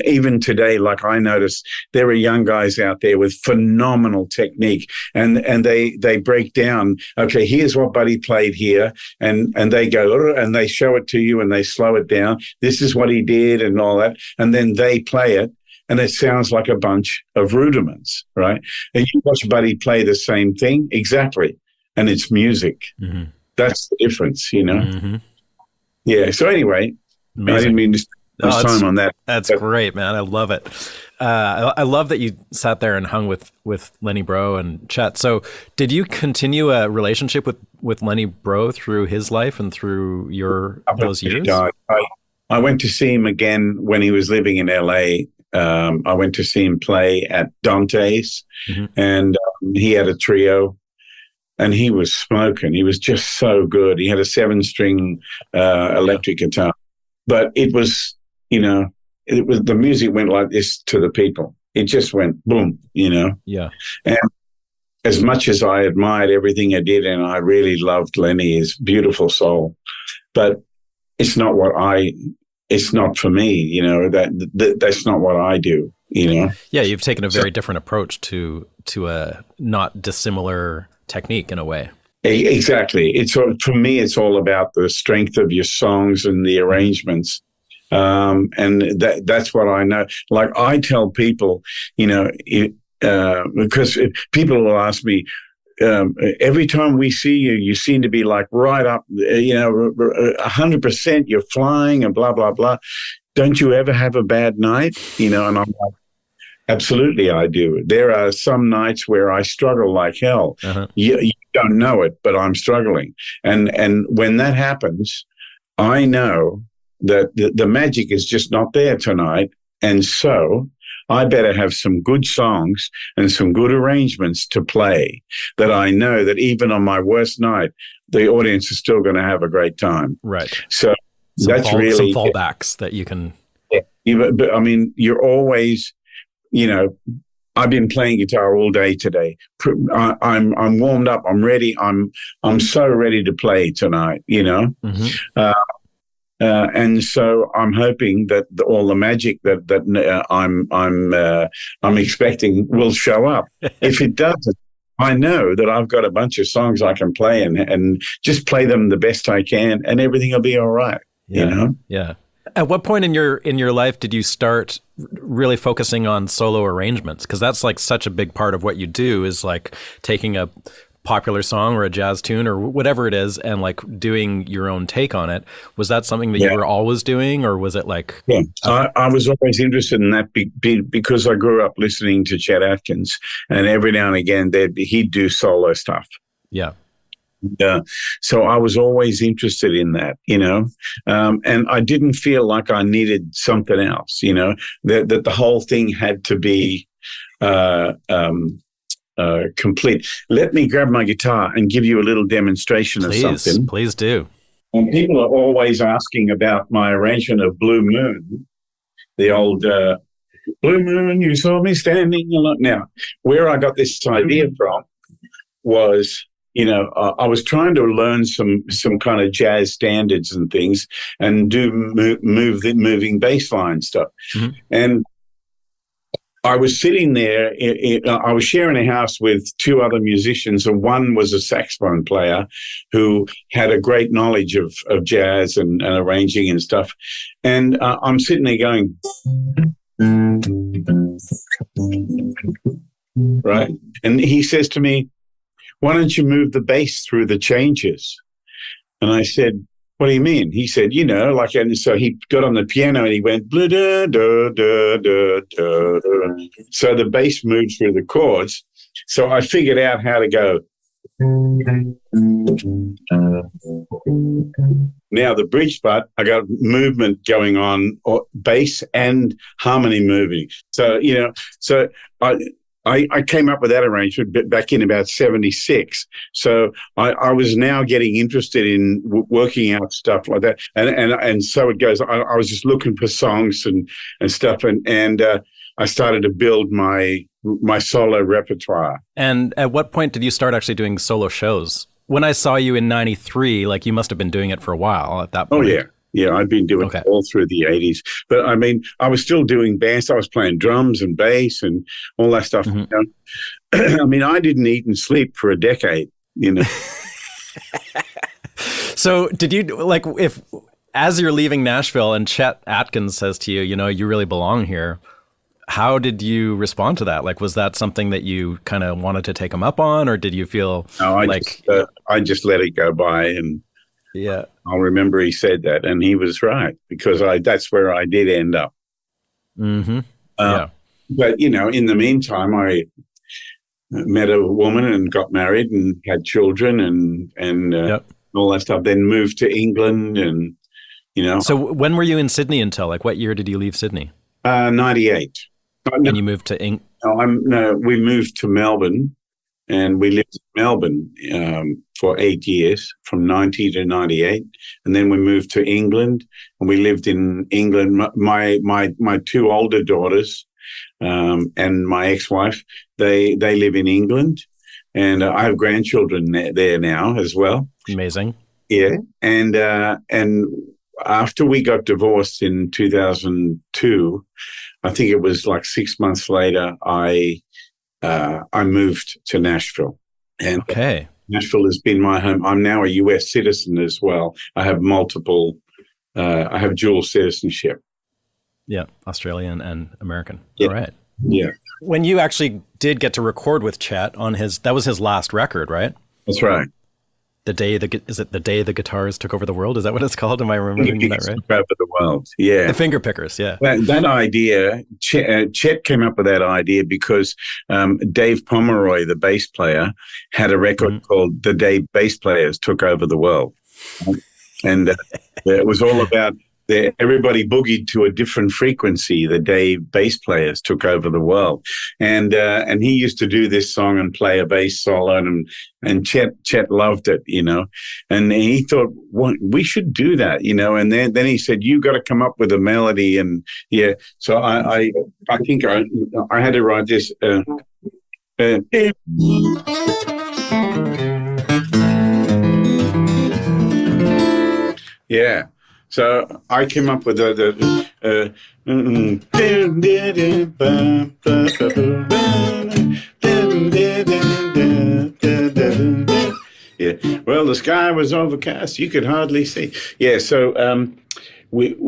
even today, like I noticed, there are young guys out there with phenomenal technique, and they break down, okay, here's what Buddy played here, and they go, and they show it to you and they slow it down. This is what he did and all that. And then they play it. And it sounds like a bunch of rudiments, right? And you watch Buddy play the same thing, exactly, and it's music. Mm-hmm. That's the difference, Mm-hmm. Yeah. So anyway, amazing. I didn't mean to spend time on that. That's great, man. I love it. I love that you sat there and hung with Lenny Breau and Chet. So, did you continue a relationship with Lenny Breau through his life and through those years? I went to see him again when he was living in LA. I went to see him play at Dante's, mm-hmm. and he had a trio, and he was smoking. He was just so good. He had a 7-string electric guitar, but it was, the music went like this to the people. It just went boom, Yeah. And as much as I admired everything I did, and I really loved Lenny, his beautiful soul, but it's not for me, that's not what I do, Yeah, you've taken a very different approach to a not dissimilar technique in a way. Exactly. For me, it's all about the strength of your songs and the arrangements. And that's what I know. Like I tell people, because people will ask me, every time we see you, you seem to be like right up, 100%, you're flying and blah, blah, blah. Don't you ever have a bad night? And I'm like, absolutely, I do. There are some nights where I struggle like hell. Uh-huh. You don't know it, but I'm struggling. And when that happens, I know that the magic is just not there tonight. And so I better have some good songs and some good arrangements to play that I know that even on my worst night, the audience is still going to have a great time. Right. So that's really some fallbacks that you can. Yeah, but I mean, you're always, I've been playing guitar all day today. I'm warmed up. I'm ready. I'm so ready to play tonight. Mm-hmm. And so I'm hoping that all the magic that I'm expecting will show up. If it doesn't, I know that I've got a bunch of songs I can play and just play them the best I can, and everything will be all right. Yeah. Yeah. At what point in your life did you start really focusing on solo arrangements? Because that's like such a big part of what you do, is like taking a popular song or a jazz tune or whatever it is and like doing your own take on it. Was that something that you were always doing, or was it like... Yeah, I was always interested in that because I grew up listening to Chet Atkins, and every now and again he'd do solo stuff. Yeah. So I was always interested in that, and I didn't feel like I needed something else, that the whole thing had to be complete. Let me grab my guitar and give you a little demonstration of something. Please do. And people are always asking about my arrangement of Blue Moon, the old Blue Moon, you saw me standing alone. Now, where I got this idea from was, I was trying to learn some kind of jazz standards and things and do moving bass line stuff. Mm-hmm. And I was sitting there. I was sharing a house with two other musicians, and one was a saxophone player who had a great knowledge of jazz and arranging and stuff. And I'm sitting there going, right? And he says to me, "Why don't you move the bass through the changes?" And I said, "What do you mean?" He said, like, and so he got on the piano and he went, blah, da, da, da, da, da, da. So the bass moved through the chords. So I figured out how to go. Now the bridge part, I got movement going on, or bass and harmony moving. So, so I came up with that arrangement back in about 76. So I was now getting interested in working out stuff like that. And so it goes. I was just looking for songs and stuff. And I started to build my solo repertoire. And at what point did you start actually doing solo shows? When I saw you in 93, like, you must have been doing it for a while at that point. Oh, yeah. Yeah, I'd been doing it all through the 80s. But, I mean, I was still doing bands. I was playing drums and bass and all that stuff. Mm-hmm. I mean, I didn't eat and sleep for a decade, So did you, like, if as you're leaving Nashville and Chet Atkins says to you, you really belong here, how did you respond to that? Like, was that something that you kind of wanted to take him up on, or did you feel I just let it go by? And yeah, I'll remember he said that, and he was right, because that's where I did end up. Mm-hmm. But, in the meantime, I met a woman and got married and had children and all that stuff, then moved to England and, So when were you in Sydney until, like, what year did you leave Sydney? 98. And you moved to we moved to Melbourne, and we lived in Melbourne for 8 years, from 90 to 98, and then we moved to England, and we lived in England. My two older daughters and my ex-wife, they live in England, and I have grandchildren there now as well. Amazing. Yeah, and after we got divorced in 2002, I think it was like 6 months later, I moved to Nashville. And Nashville has been my home. I'm now a U.S. citizen as well. I have I have dual citizenship. Yeah, Australian and American. Yeah. All right. Yeah. When you actually did get to record with Chet on that was his last record, right? That's right. The day the guitars took over the world? Is that what it's called? Am I remembering that right? Took over the world. Yeah. The Fingerpickers. Yeah. That idea, Chet came up with that idea because Dave Pomeroy, the bass player, had a record called "The Day Bass Players Took Over the World," and it was all about everybody boogied to a different frequency the day bass players took over the world. And he used to do this song and play a bass solo, and Chet loved it, and he thought, well, we should do that, and then he said, you got to come up with a melody. And so I think I had to write this. Yeah. So I came up with yeah. Well, the sky was overcast; you could hardly see. Yeah. So it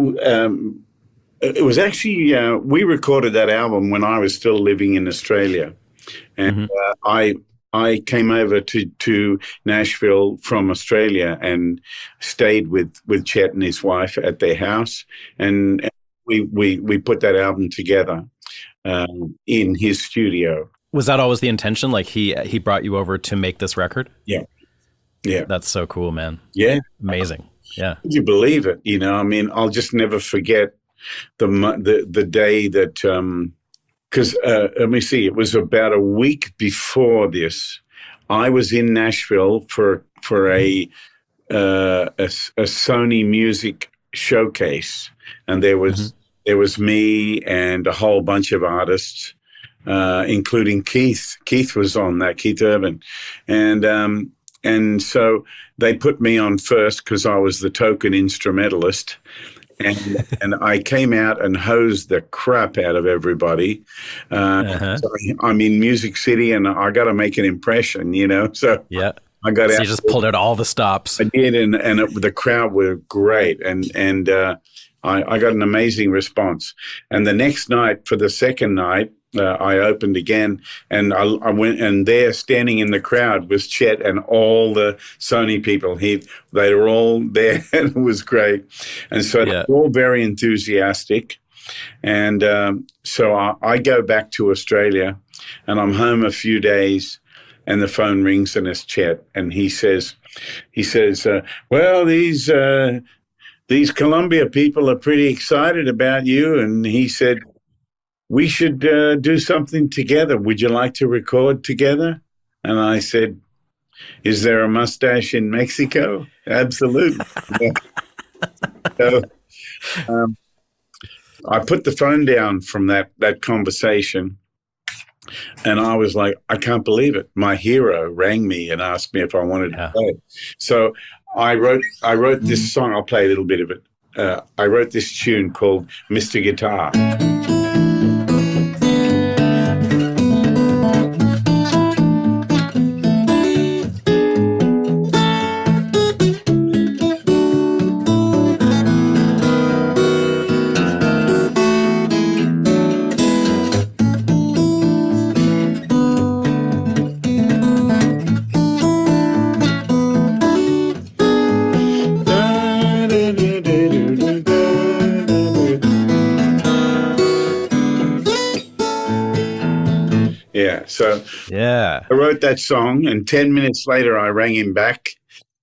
was actually we recorded that album when I was still living in Australia, and I came over to Nashville from Australia and stayed with Chet and his wife at their house, and we put that album together in his studio. Was that always the intention? Like he brought you over to make this record? Yeah. That's so cool, man. Yeah, amazing. Yeah. Would you believe it? I mean, I'll just never forget the day that. Because let me see, it was about a week before this. I was in Nashville for a Sony music showcase, and there was me and a whole bunch of artists, including Keith. Keith was on that, Keith Urban, and so they put me on first because I was the token instrumentalist. and I came out and hosed the crap out of everybody. So I'm in Music City, and I got to make an impression, So Yeah. I got So out. you just pulled out all the stops. I did, and the crowd were great, and I got an amazing response. And the next night, for the second night, I opened again, and I went, and there, standing in the crowd, was Chet and all the Sony people. They were all there, and it was great. And so they're all very enthusiastic. And so I go back to Australia, and I'm home a few days, and the phone rings, and it's Chet, and he says, well, these Columbia people are pretty excited about you, and he said, we should do something together. Would you like to record together? And I said, is there a mustache in Mexico? Absolutely. So I put the phone down from that conversation, and I was like, I can't believe it. My hero rang me and asked me if I wanted to play. So I wrote this song. I'll play a little bit of it. I wrote this tune called Mr. Guitar. So I wrote that song, and 10 minutes later I rang him back,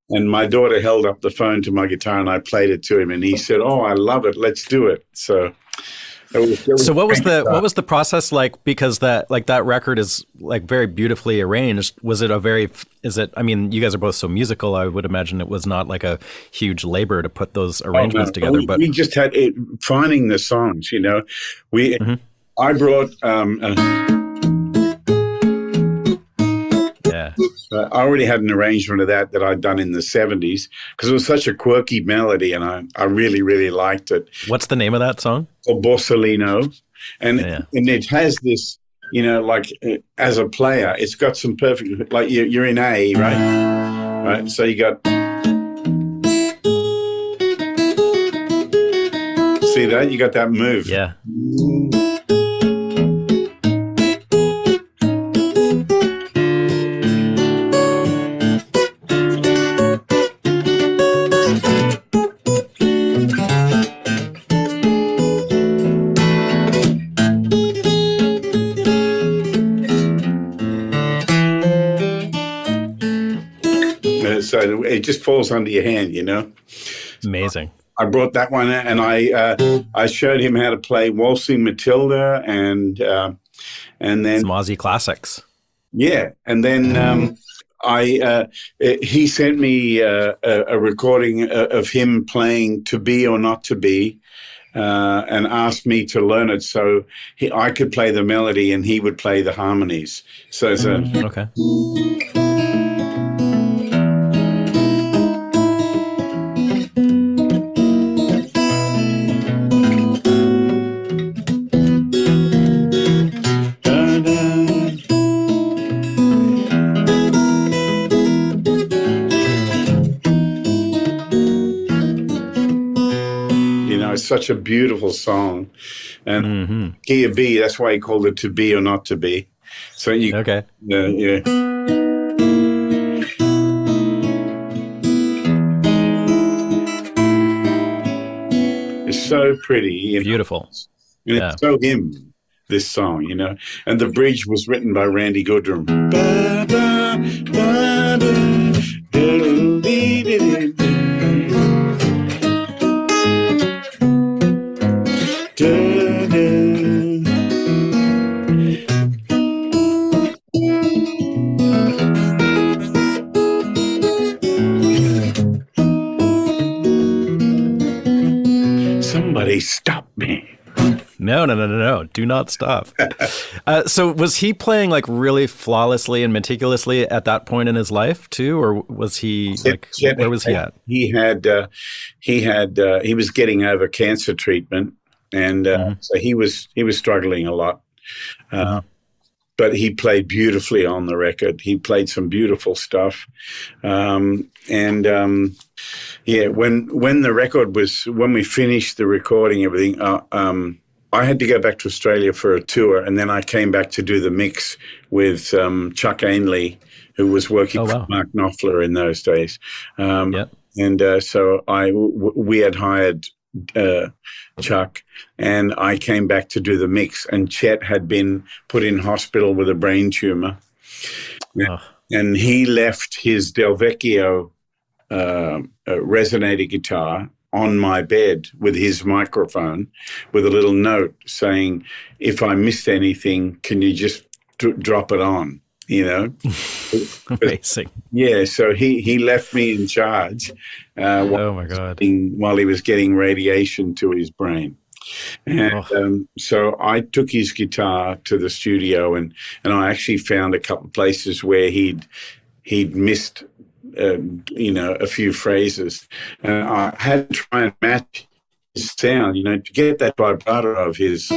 and my daughter held up the phone to my guitar, and I played it to him, and he said, "Oh, I love it. Let's do it." So so what was the process like? Because that record is like very beautifully arranged. Was it I mean, you guys are both so musical. I would imagine it was not like a huge labor to put those arrangements together. But we just had it, finding the songs, I brought I already had an arrangement of that I'd done in the 70s, because it was such a quirky melody, and I really, really liked it. What's the name of that song? Called Borsalino. And it has this, like as a player, it's got some perfect, like you're in A, right? Right. So you got, see that? You got that move. Yeah. So it just falls under your hand, Amazing. I brought that one, and I showed him how to play Waltzing Matilda, and then some Aussie classics. Yeah, and then he sent me a recording of him playing To Be or Not to Be, and asked me to learn it so I could play the melody and he would play the harmonies. So it's okay. It's such a beautiful song, and key of B. That's why he called it To Be or Not to Be. So okay. Yeah. It's so pretty, beautiful. And it's so him. This song, and the bridge was written by Randy Goodrum. Somebody stop me. No. No. Do not stop. So was he playing like really flawlessly and meticulously at that point in his life too? Or was he like, where was he at? He was getting over cancer treatment, and so he was struggling a lot. But he played beautifully on the record. He played some beautiful stuff. When the record was, when we finished the recording, everything, I had to go back to Australia for a tour, and then I came back to do the mix with Chuck Ainley, who was working for Mark Knopfler in those days. So we had hired Chuck, and I came back to do the mix, and Chet had been put in hospital with a brain tumor. And he left his Del Vecchio resonator guitar on my bed with his microphone with a little note saying, if I missed anything, can you just drop it on? Amazing. Yeah, so he left me in charge oh my God. While he was getting radiation to his brain. And so I took his guitar to the studio, and I actually found a couple of places where he'd missed a few phrases. And I had to try and match his sound, to get that vibrato of his.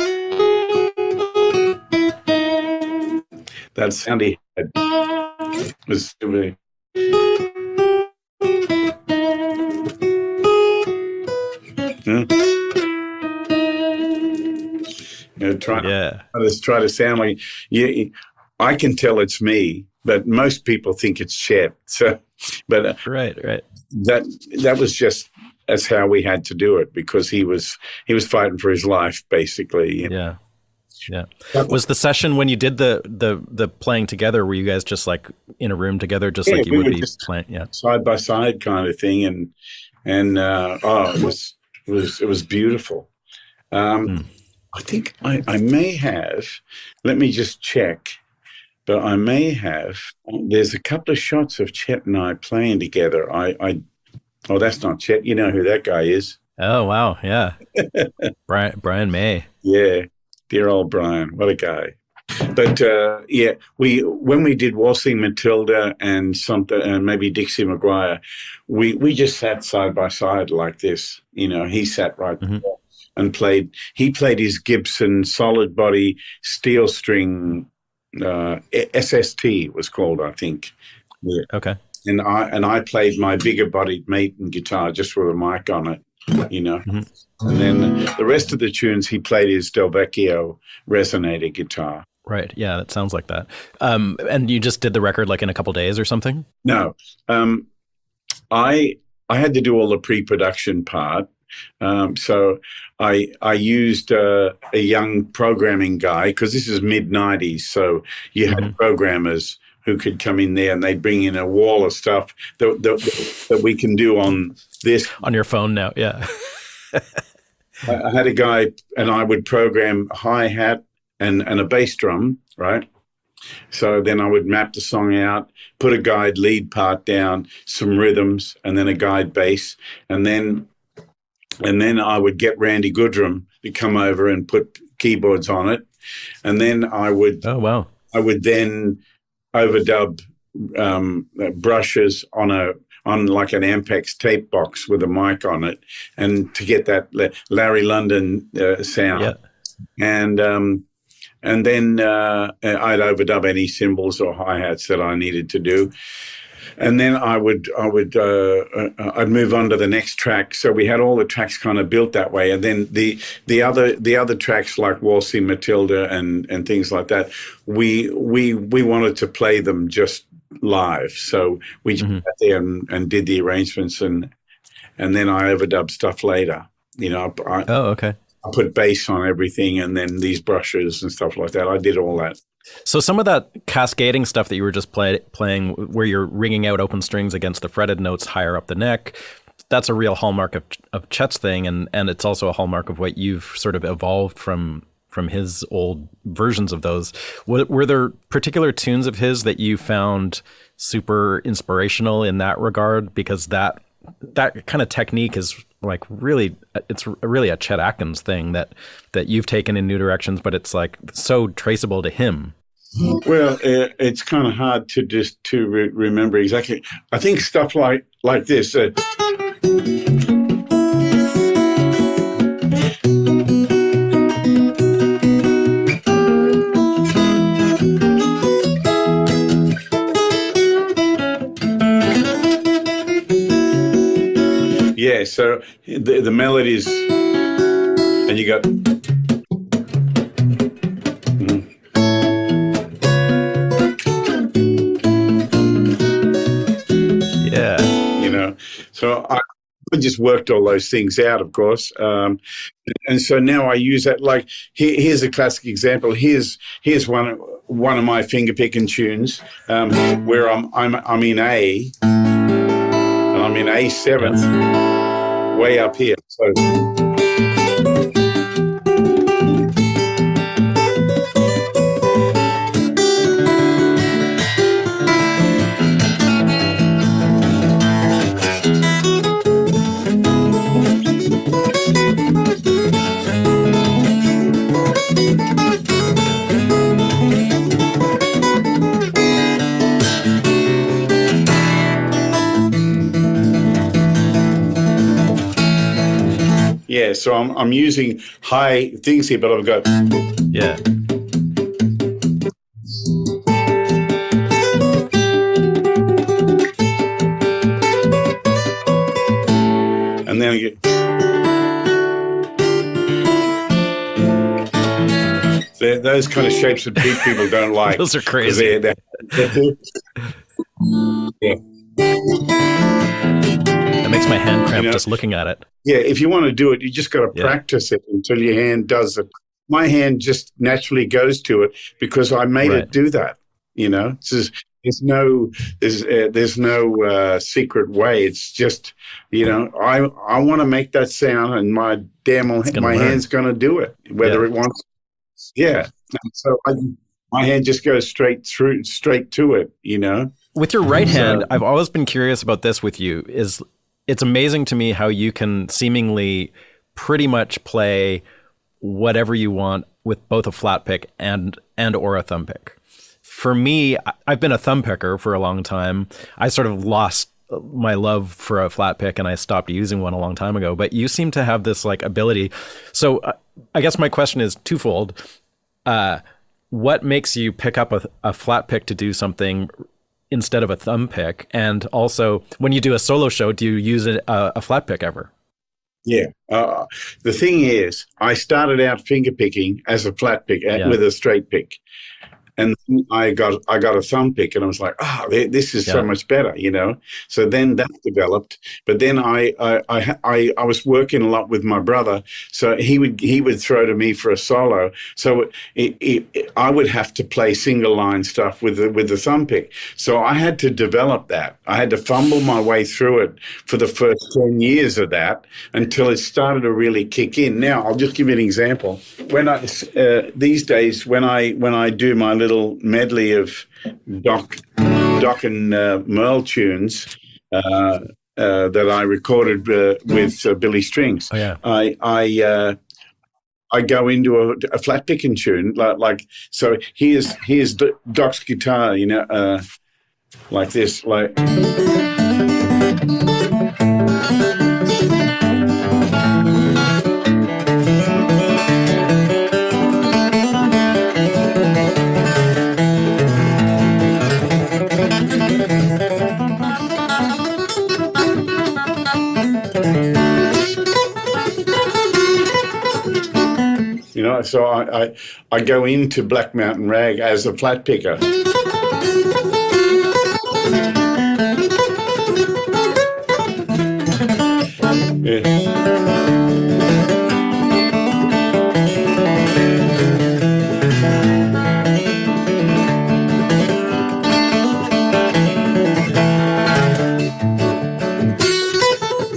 That sound he had was really. Try to sound like, I can tell it's me, but most people think it's Chet. So, but right. That was just that's how we had to do it, because he was fighting for his life, basically. Yeah. Was the session when you did the playing together, were you guys just like in a room together, just like you would be playing? Yeah, side by side kind of thing, and it was beautiful. I think I may have. Let me just check. But I may have. There's a couple of shots of Chet and I playing together. Oh, that's not Chet. You know who that guy is? Oh wow, yeah, Brian May. Yeah. Dear old Brian, what a guy. But when we did Waltzing Matilda and something, and maybe Dixie McGuire, we just sat side by side like this. He sat right there and played. He played his Gibson solid body steel string SST was called, I think. Yeah. Okay. And I played my bigger bodied Maton guitar just with a mic on it. And then the rest of the tunes, he played his Del Vecchio resonator guitar. Right. Yeah, that sounds like that. And you just did the record like in a couple days or something? No. I had to do all the pre-production part. So I used a young programming guy, because this is mid-'90s. So you had programmers who could come in there and they'd bring in a wall of stuff that we can do on this. On your phone now, yeah. I had a guy, and I would program a hi-hat and a bass drum, right? So then I would map the song out, put a guide lead part down, some rhythms, and then a guide bass. And then I would get Randy Goodrum to come over and put keyboards on it. And then I would I would then overdub brushes on like an Ampex tape box with a mic on it, and to get that Larry London sound. Yeah. And then I'd overdub any cymbals or hi-hats that I needed to do. And then I'd move on to the next track. So we had all the tracks kind of built that way. And then the other tracks like Waltzing Matilda and things like that, we wanted to play them just live. So we just sat there and did the arrangements, and then I overdubbed stuff later. Okay. I put bass on everything, and then these brushes and stuff like that. I did all that. So some of that cascading stuff that you were just playing, where you're ringing out open strings against the fretted notes higher up the neck, that's a real hallmark of Chet's thing, and it's also a hallmark of what you've sort of evolved from his old versions of those. Were there particular tunes of his that you found super inspirational in that regard? Because that that kind of technique is like really, it's really a Chet Atkins thing that you've taken in new directions, but it's like so traceable to him. Well, it's kind of hard to just remember exactly. I think stuff like this. Yeah, so the melodies, and you got. Yeah. You know, so I just worked all those things out, of course. And so now I use that. Like, here's a classic example. Here's one of my finger picking tunes, where I'm in A, and I'm in A7, way up here. So. Yeah, so I'm using high things here, but I've got yeah. And then I get those kind of shapes that people don't like. Those are crazy. Yeah. That makes my hand cramp just looking at it. Yeah, if you want to do it, you just got to practice it until your hand does it. My hand just naturally goes to it because I made it do that. You know, there's no secret way. It's just, you know, I want to make that sound, and my hand's going to do it, whether it wants. Yeah, so my hand just goes straight to it. You know. With your right hand, I've always been curious about this with you. It's amazing to me how you can seemingly pretty much play whatever you want with both a flat pick and or a thumb pick. For me, I've been a thumb picker for a long time. I sort of lost my love for a flat pick and I stopped using one a long time ago, but you seem to have this like ability. So I guess my question is twofold. What makes you pick up a flat pick to do something instead of a thumb pick? And also, when you do a solo show, do you use a flat pick ever? Yeah. The thing is, I started out finger picking as a flat pick with a straight pick. And I got a thumb pick, and I was like, this is so much better, you know. So then that developed. But then I was working a lot with my brother, so he would throw to me for a solo. So I would have to play single line stuff with the thumb pick. So I had to develop that. I had to fumble my way through it for the first 10 years of that until it started to really kick in. Now I'll just give you an example. When these days when I do my little medley of Doc and Merle tunes that I recorded with Billy Strings. Oh, yeah. I go into a flat picking tune like so. Here's Doc's guitar, you know, like this, like. You know, so I go into Black Mountain Rag as a flat picker.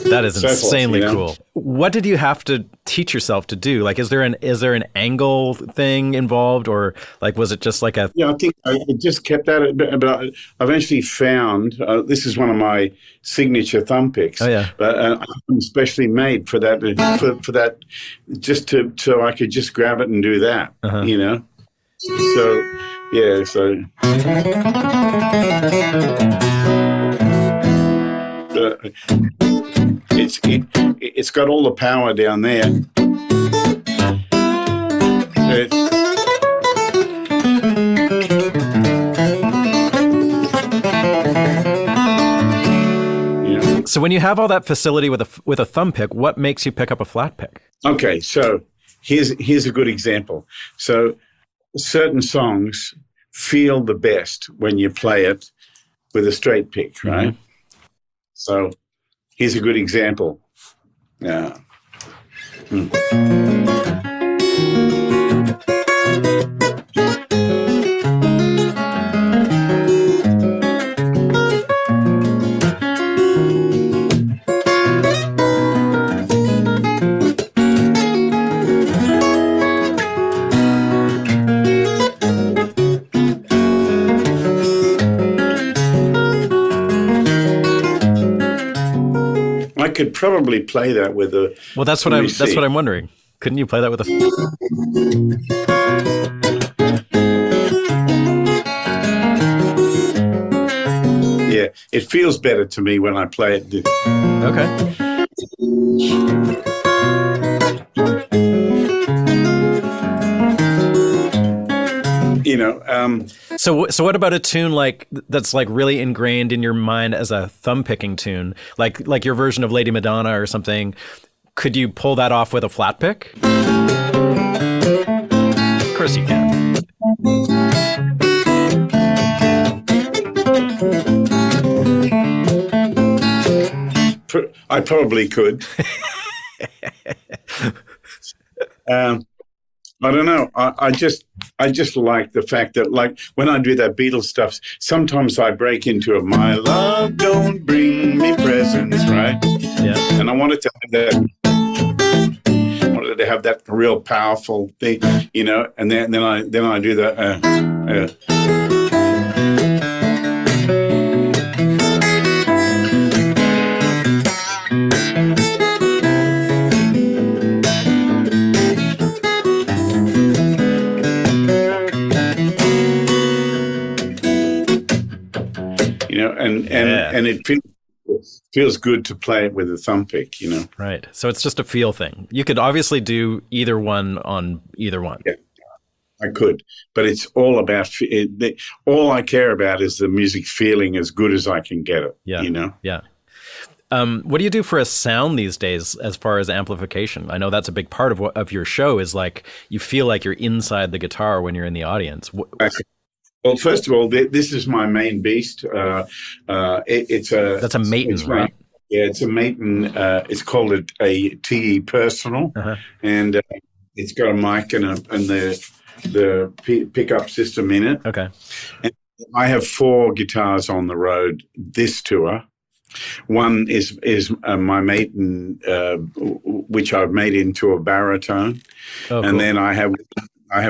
That is is so insanely forth, cool. What did you have to teach yourself to do? Like, is there an angle thing involved, or like was it just like a? Yeah, I think I just kept at it, but I eventually found this is one of my signature thumb picks. Oh yeah, but I'm especially made for that for that, just so I could just grab it and do that. You know, so yeah, so. It's got all the power down there. So when you have all that facility with a thumb pick, what makes you pick up a flat pick? Okay, so here's a good example. So certain songs feel the best when you play it with a straight pick, right? Mm-hmm. So here's a good example. Yeah. I could probably play that with a. Well, that's what I'm wondering. Couldn't you play that with a? Yeah, it feels better to me when I play it. Okay. You know. So what about a tune like that's like really ingrained in your mind as a thumb picking tune, like your version of Lady Madonna or something? Could you pull that off with a flat pick? Of course you can. I probably could. I don't know. I just like the fact that, like, when I do that Beatles stuff, sometimes I break into a "My love don't bring me presents," right? Yeah. And I wanted to have that. I wanted to have that real powerful thing, you know. And then I do the. And it feels good to play it with a thumb pick, you know. Right. So it's just a feel thing. You could obviously do either one on either one. Yeah, I could, but it's all about all I care about is the music feeling as good as I can get it. Yeah. You know. Yeah. What do you do for a sound these days as far as amplification? I know that's a big part of your show is like you feel like you're inside the guitar when you're in the audience. Well, first of all, this is my main beast. That's a Maton, right? Yeah, it's a Maton. It's called a TE Personal, and it's got a mic and the pickup system in it. Okay. And I have 4 guitars on the road this tour. One is my Maton, which I've made into a baritone, and then I have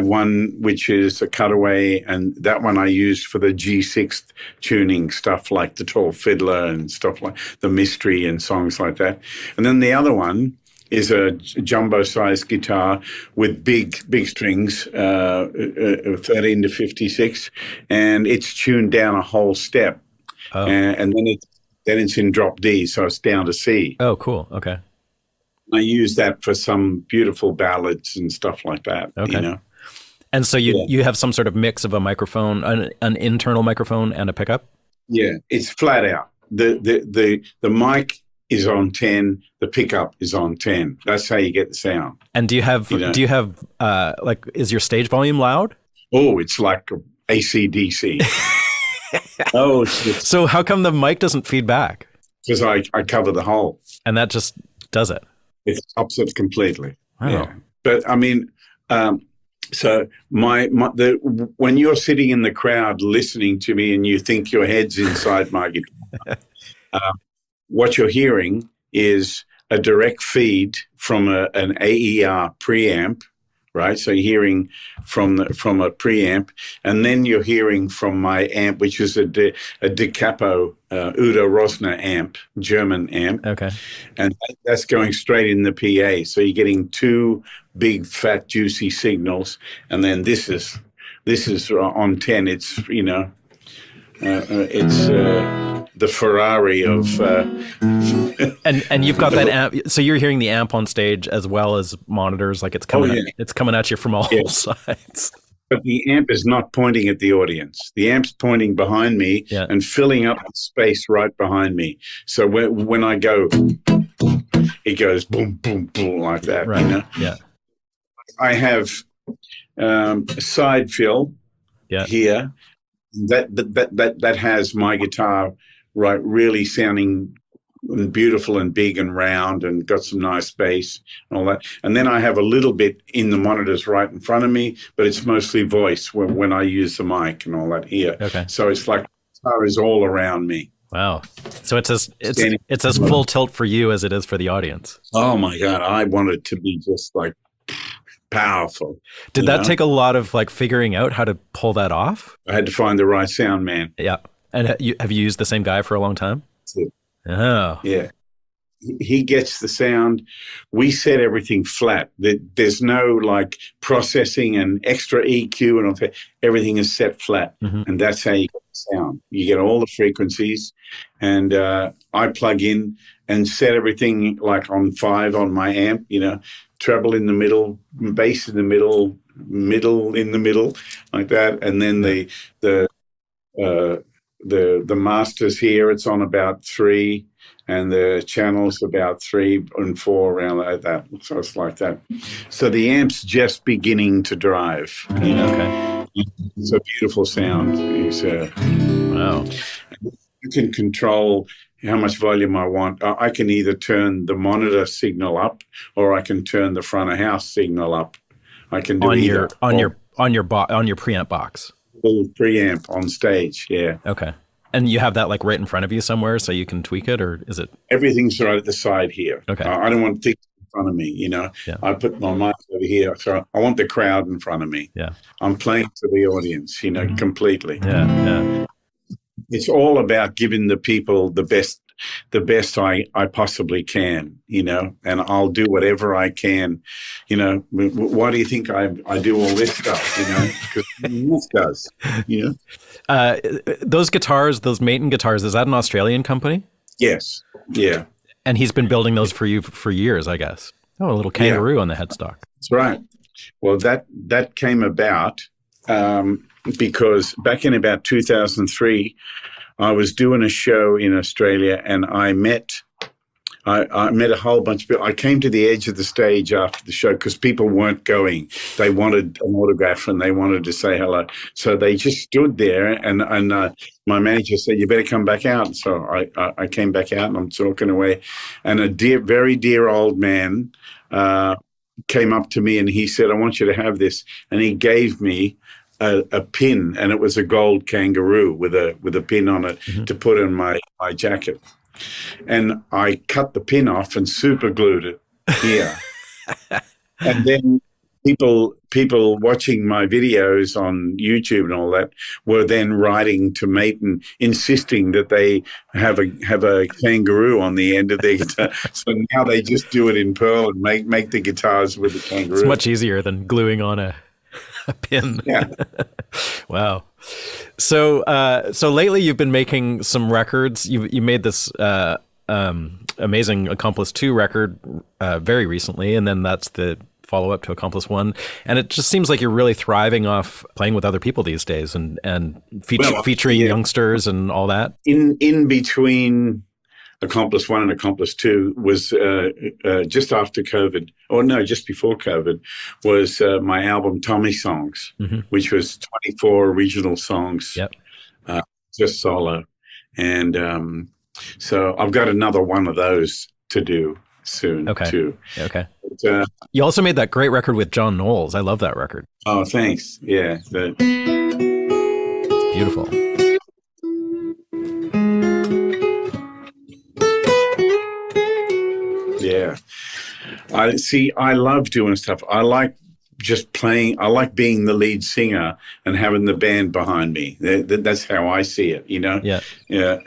one which is a cutaway, and that one I use for the G6 tuning stuff like the Tall Fiddler and stuff like the Mystery and songs like that. And then the other one is a jumbo-sized guitar with big strings, 13 to 56, and it's tuned down a whole step, and then it's in drop D, so it's down to C. Oh, cool. Okay. I use that for some beautiful ballads and stuff like that. Okay. You know. And so you have some sort of mix of a microphone, an internal microphone, and a pickup. Yeah, it's flat out. The mic is on 10. The pickup is on 10. That's how you get the sound. And do you have like, is your stage volume loud? Oh, it's like AC/DC. Oh, so how come the mic doesn't feed back? Because I cover the hole, and that just does it. It stops it completely. Wow. Yeah, but I mean. So when you're sitting in the crowd listening to me and you think your head's inside my guitar, what you're hearing is a direct feed from an AER preamp, right? So you're hearing from a preamp, and then you're hearing from my amp, which is a De Capo Udo Rosner amp, German amp. Okay. And that's going straight in the PA. So you're getting two big, fat, juicy signals, and then this is on 10. It's it's the Ferrari of. And you've got that amp, so you're hearing the amp on stage as well as monitors, like it's coming. It's coming at you from all sides. But the amp is not pointing at the audience. The amp's pointing behind me and filling up the space right behind me. So when I go, it goes boom, boom, boom like that. Right. You know? Yeah. I have a side fill here that has my guitar right really sounding beautiful and big and round and got some nice bass and all that. And then I have a little bit in the monitors right in front of me, but it's mostly voice when I use the mic and all that here. Okay. So it's like the guitar is all around me. Wow. So it's as full tilt for you as it is for the audience. Oh my God. I want it to be just like powerful. Did that take a lot of like figuring out how to pull that off? I had to find the right sound man. Yeah. And have you used the same guy for a long time? Oh. Yeah. He gets the sound. We set everything flat. There's no like processing and extra EQ and all that. Everything is set flat. Mm-hmm. And that's how you get the sound. You get all the frequencies. And I plug in and set everything like on 5 on my amp, treble in the middle, bass in the middle in the middle, like that. And then the masters here, it's on about 3, and the channels about 3 and 4 around like that. So it's like that. So the amp's just beginning to drive. Okay. It's a beautiful sound. Wow. You can control how much volume I want. I can either turn the monitor signal up, or I can turn the front of house signal up. I can do either. On your preamp box. Little preamp on stage, yeah. Okay. And you have that like right in front of you somewhere so you can tweak it, or is it? Everything's right at the side here. Okay. I don't want things in front of me, Yeah. I put my mic over here, so I want the crowd in front of me. Yeah. I'm playing to the audience, completely. Yeah. It's all about giving the people the best I possibly can, and I'll do whatever I can. Why do you think I do all this stuff, because this does, Those guitars, those Maton guitars, is that an Australian company? Yes. Yeah. And he's been building those for you for years, I guess. Oh, a little kangaroo on the headstock. That's right. Well, that came about because back in about 2003, I was doing a show in Australia, and I met a whole bunch of people. I came to the edge of the stage after the show because people weren't going. They wanted an autograph and they wanted to say hello. So they just stood there, and my manager said, "You better come back out." So I came back out, and I'm talking away, and a very dear old man came up to me, and he said, "I want you to have this," and he gave me a pin, and it was a gold kangaroo with a pin on it to put in my jacket. And I cut the pin off and super glued it here. And then people watching my videos on YouTube and all that were then writing to Maton, insisting that they have a kangaroo on the end of their guitar. So now they just do it in pearl and make the guitars with the kangaroo. It's much easier than gluing on a pin. Yeah. Wow. So lately you've been making some records. You made this amazing Accomplice Two record very recently, and then that's the follow-up to Accomplice One. And it just seems like you're really thriving off playing with other people these days and featuring youngsters and all that. In between Accomplice One and Accomplice Two was just after COVID, or no, just before COVID, was my album Tommy Songs, which was 24 original songs, just solo. And so I've got another one of those to do soon, too. Okay. But, you also made that great record with John Knowles. I love that record. Oh, thanks. Yeah. It's beautiful. Yeah. I see. I love doing stuff. I like just playing. I like being the lead singer and having the band behind me. That's how I see it. You know. Yeah. Yeah.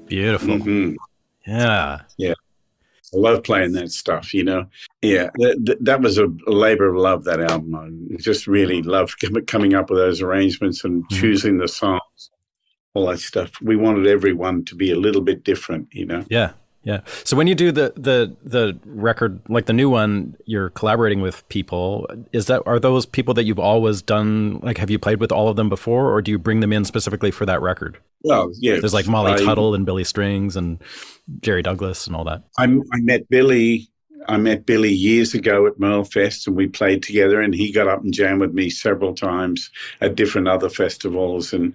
Beautiful. Mm-hmm. Yeah. Yeah. I love playing that stuff, you know. Yeah, that was a labor of love, that album. I just really loved coming up with those arrangements and choosing the songs, all that stuff. We wanted everyone to be a little bit different, you know. Yeah. Yeah. So when you do the record, like the new one, you're collaborating with people. Are those people that you've always done? Like, have you played with all of them before, or do you bring them in specifically for that record? Well, yeah. There's like Molly Tuttle and Billy Strings and Jerry Douglas and all that. I met Billy. I met Billy years ago at Merlefest, and we played together, and he got up and jammed with me several times at different other festivals. And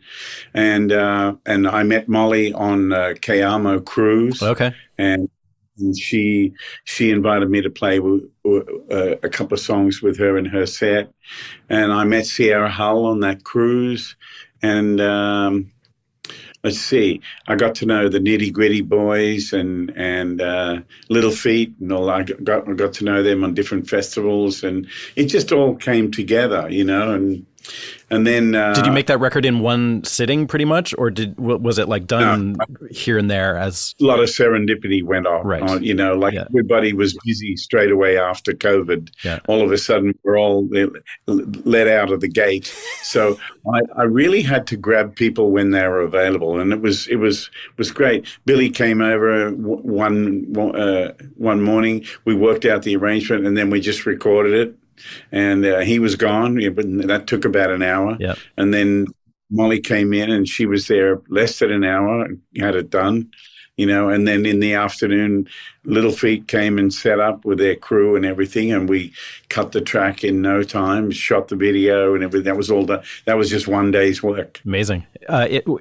I met Molly on Kayamo Cruise. Okay. And she invited me to play a couple of songs with her in her set. And I met Sierra Hull on that cruise. And let's see, I got to know the Nitty Gritty Boys and Little Feat and all. I got to know them on different festivals, and it just all came together, you know. And then did you make that record in one sitting, pretty much, or was it like done here and there? As a lot of serendipity went on, right? You know, like everybody was busy straight away after COVID. Yeah. All of a sudden, we're all let out of the gate. So I really had to grab people when they were available, and it was great. Billy came over one morning. We worked out the arrangement, and then we just recorded it. And he was gone, but that took about an hour. Yep. And then Molly came in, and she was there less than an hour and had it done, you know. And then in the afternoon, Little Feat came and set up with their crew and everything, and we cut the track in no time, shot the video and everything. That was all done. That was just one day's work. Amazing.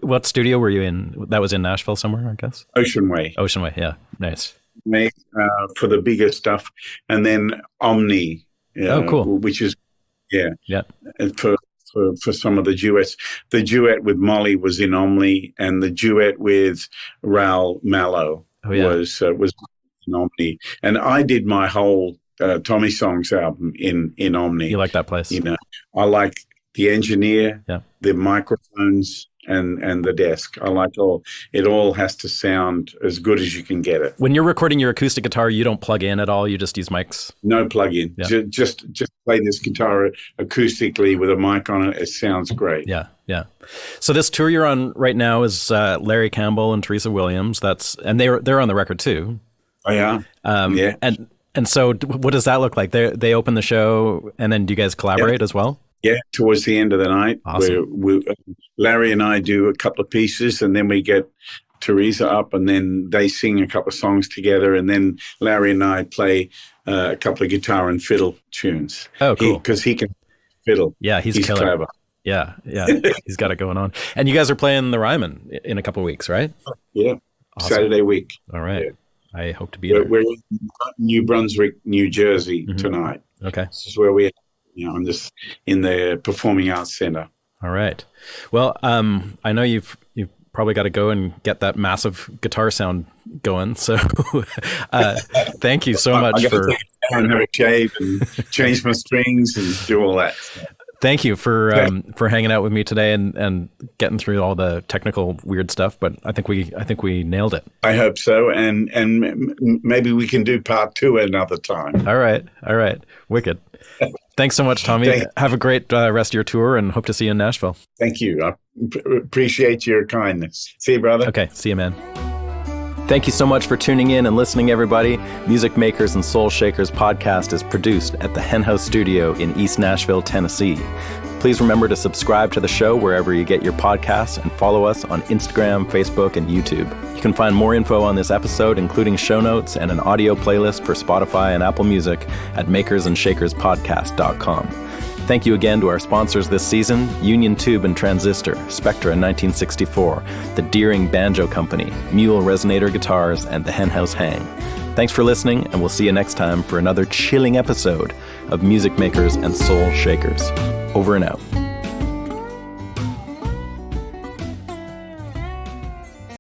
What studio were you in? That was in Nashville somewhere, I guess? Ocean Way, yeah. Nice. For the bigger stuff. And then Omni. Cool. Which is, and for some of the duets. The duet with Molly was in Omni, and the duet with Raoul Mallow was in Omni. And I did my whole Tommy Songs album in Omni. You like that place? You know, I like the engineer, the microphones, and the desk. I like it all has to sound as good as you can get it. When you're recording your acoustic guitar, you don't plug in at all? You just use mics? No plug-in. Yeah. Just play this guitar acoustically with a mic on it. It sounds great. Yeah. So this tour you're on right now is Larry Campbell and Teresa Williams. And they're on the record too. Oh, yeah. Yeah. And so what does that look like? They open the show, and then do you guys collaborate as well? Yeah, towards the end of the night, awesome. Larry and I do a couple of pieces, and then we get Teresa up, and then they sing a couple of songs together, and then Larry and I play a couple of guitar and fiddle tunes. Oh, cool. Because he can fiddle. Yeah, he's killer. Clever. Yeah, he's got it going on. And you guys are playing the Ryman in a couple of weeks, right? Yeah, awesome. Saturday week. All right. Yeah. I hope to be there. there. We're in New Brunswick, New Jersey tonight. Okay. This is where we are, I'm just in the Performing Arts Center. All right. Well, I know you've probably got to go and get that massive guitar sound going. So thank you so much for and have a shave and change my strings and do all that. Thank you for hanging out with me today and getting through all the technical weird stuff. But I think we nailed it. I hope so, and maybe we can do part 2 another time. All right, wicked. Thanks so much, Tommy. Have a great rest of your tour, and hope to see you in Nashville. Thank you. I appreciate your kindness. See you, brother. Okay, see you, man. Thank you so much for tuning in and listening, everybody. Music Makers and Soul Shakers podcast is produced at the Hen House Studio in East Nashville, Tennessee. Please remember to subscribe to the show wherever you get your podcasts and follow us on Instagram, Facebook, and YouTube. You can find more info on this episode, including show notes and an audio playlist for Spotify and Apple Music at makersandshakerspodcast.com. Thank you again to our sponsors this season, Union Tube and Transistor, Spectra in 1964, the Deering Banjo Company, Mule Resonator Guitars, and the Hen House Hang. Thanks for listening, and we'll see you next time for another chilling episode of Music Makers and Soul Shakers. Over and out.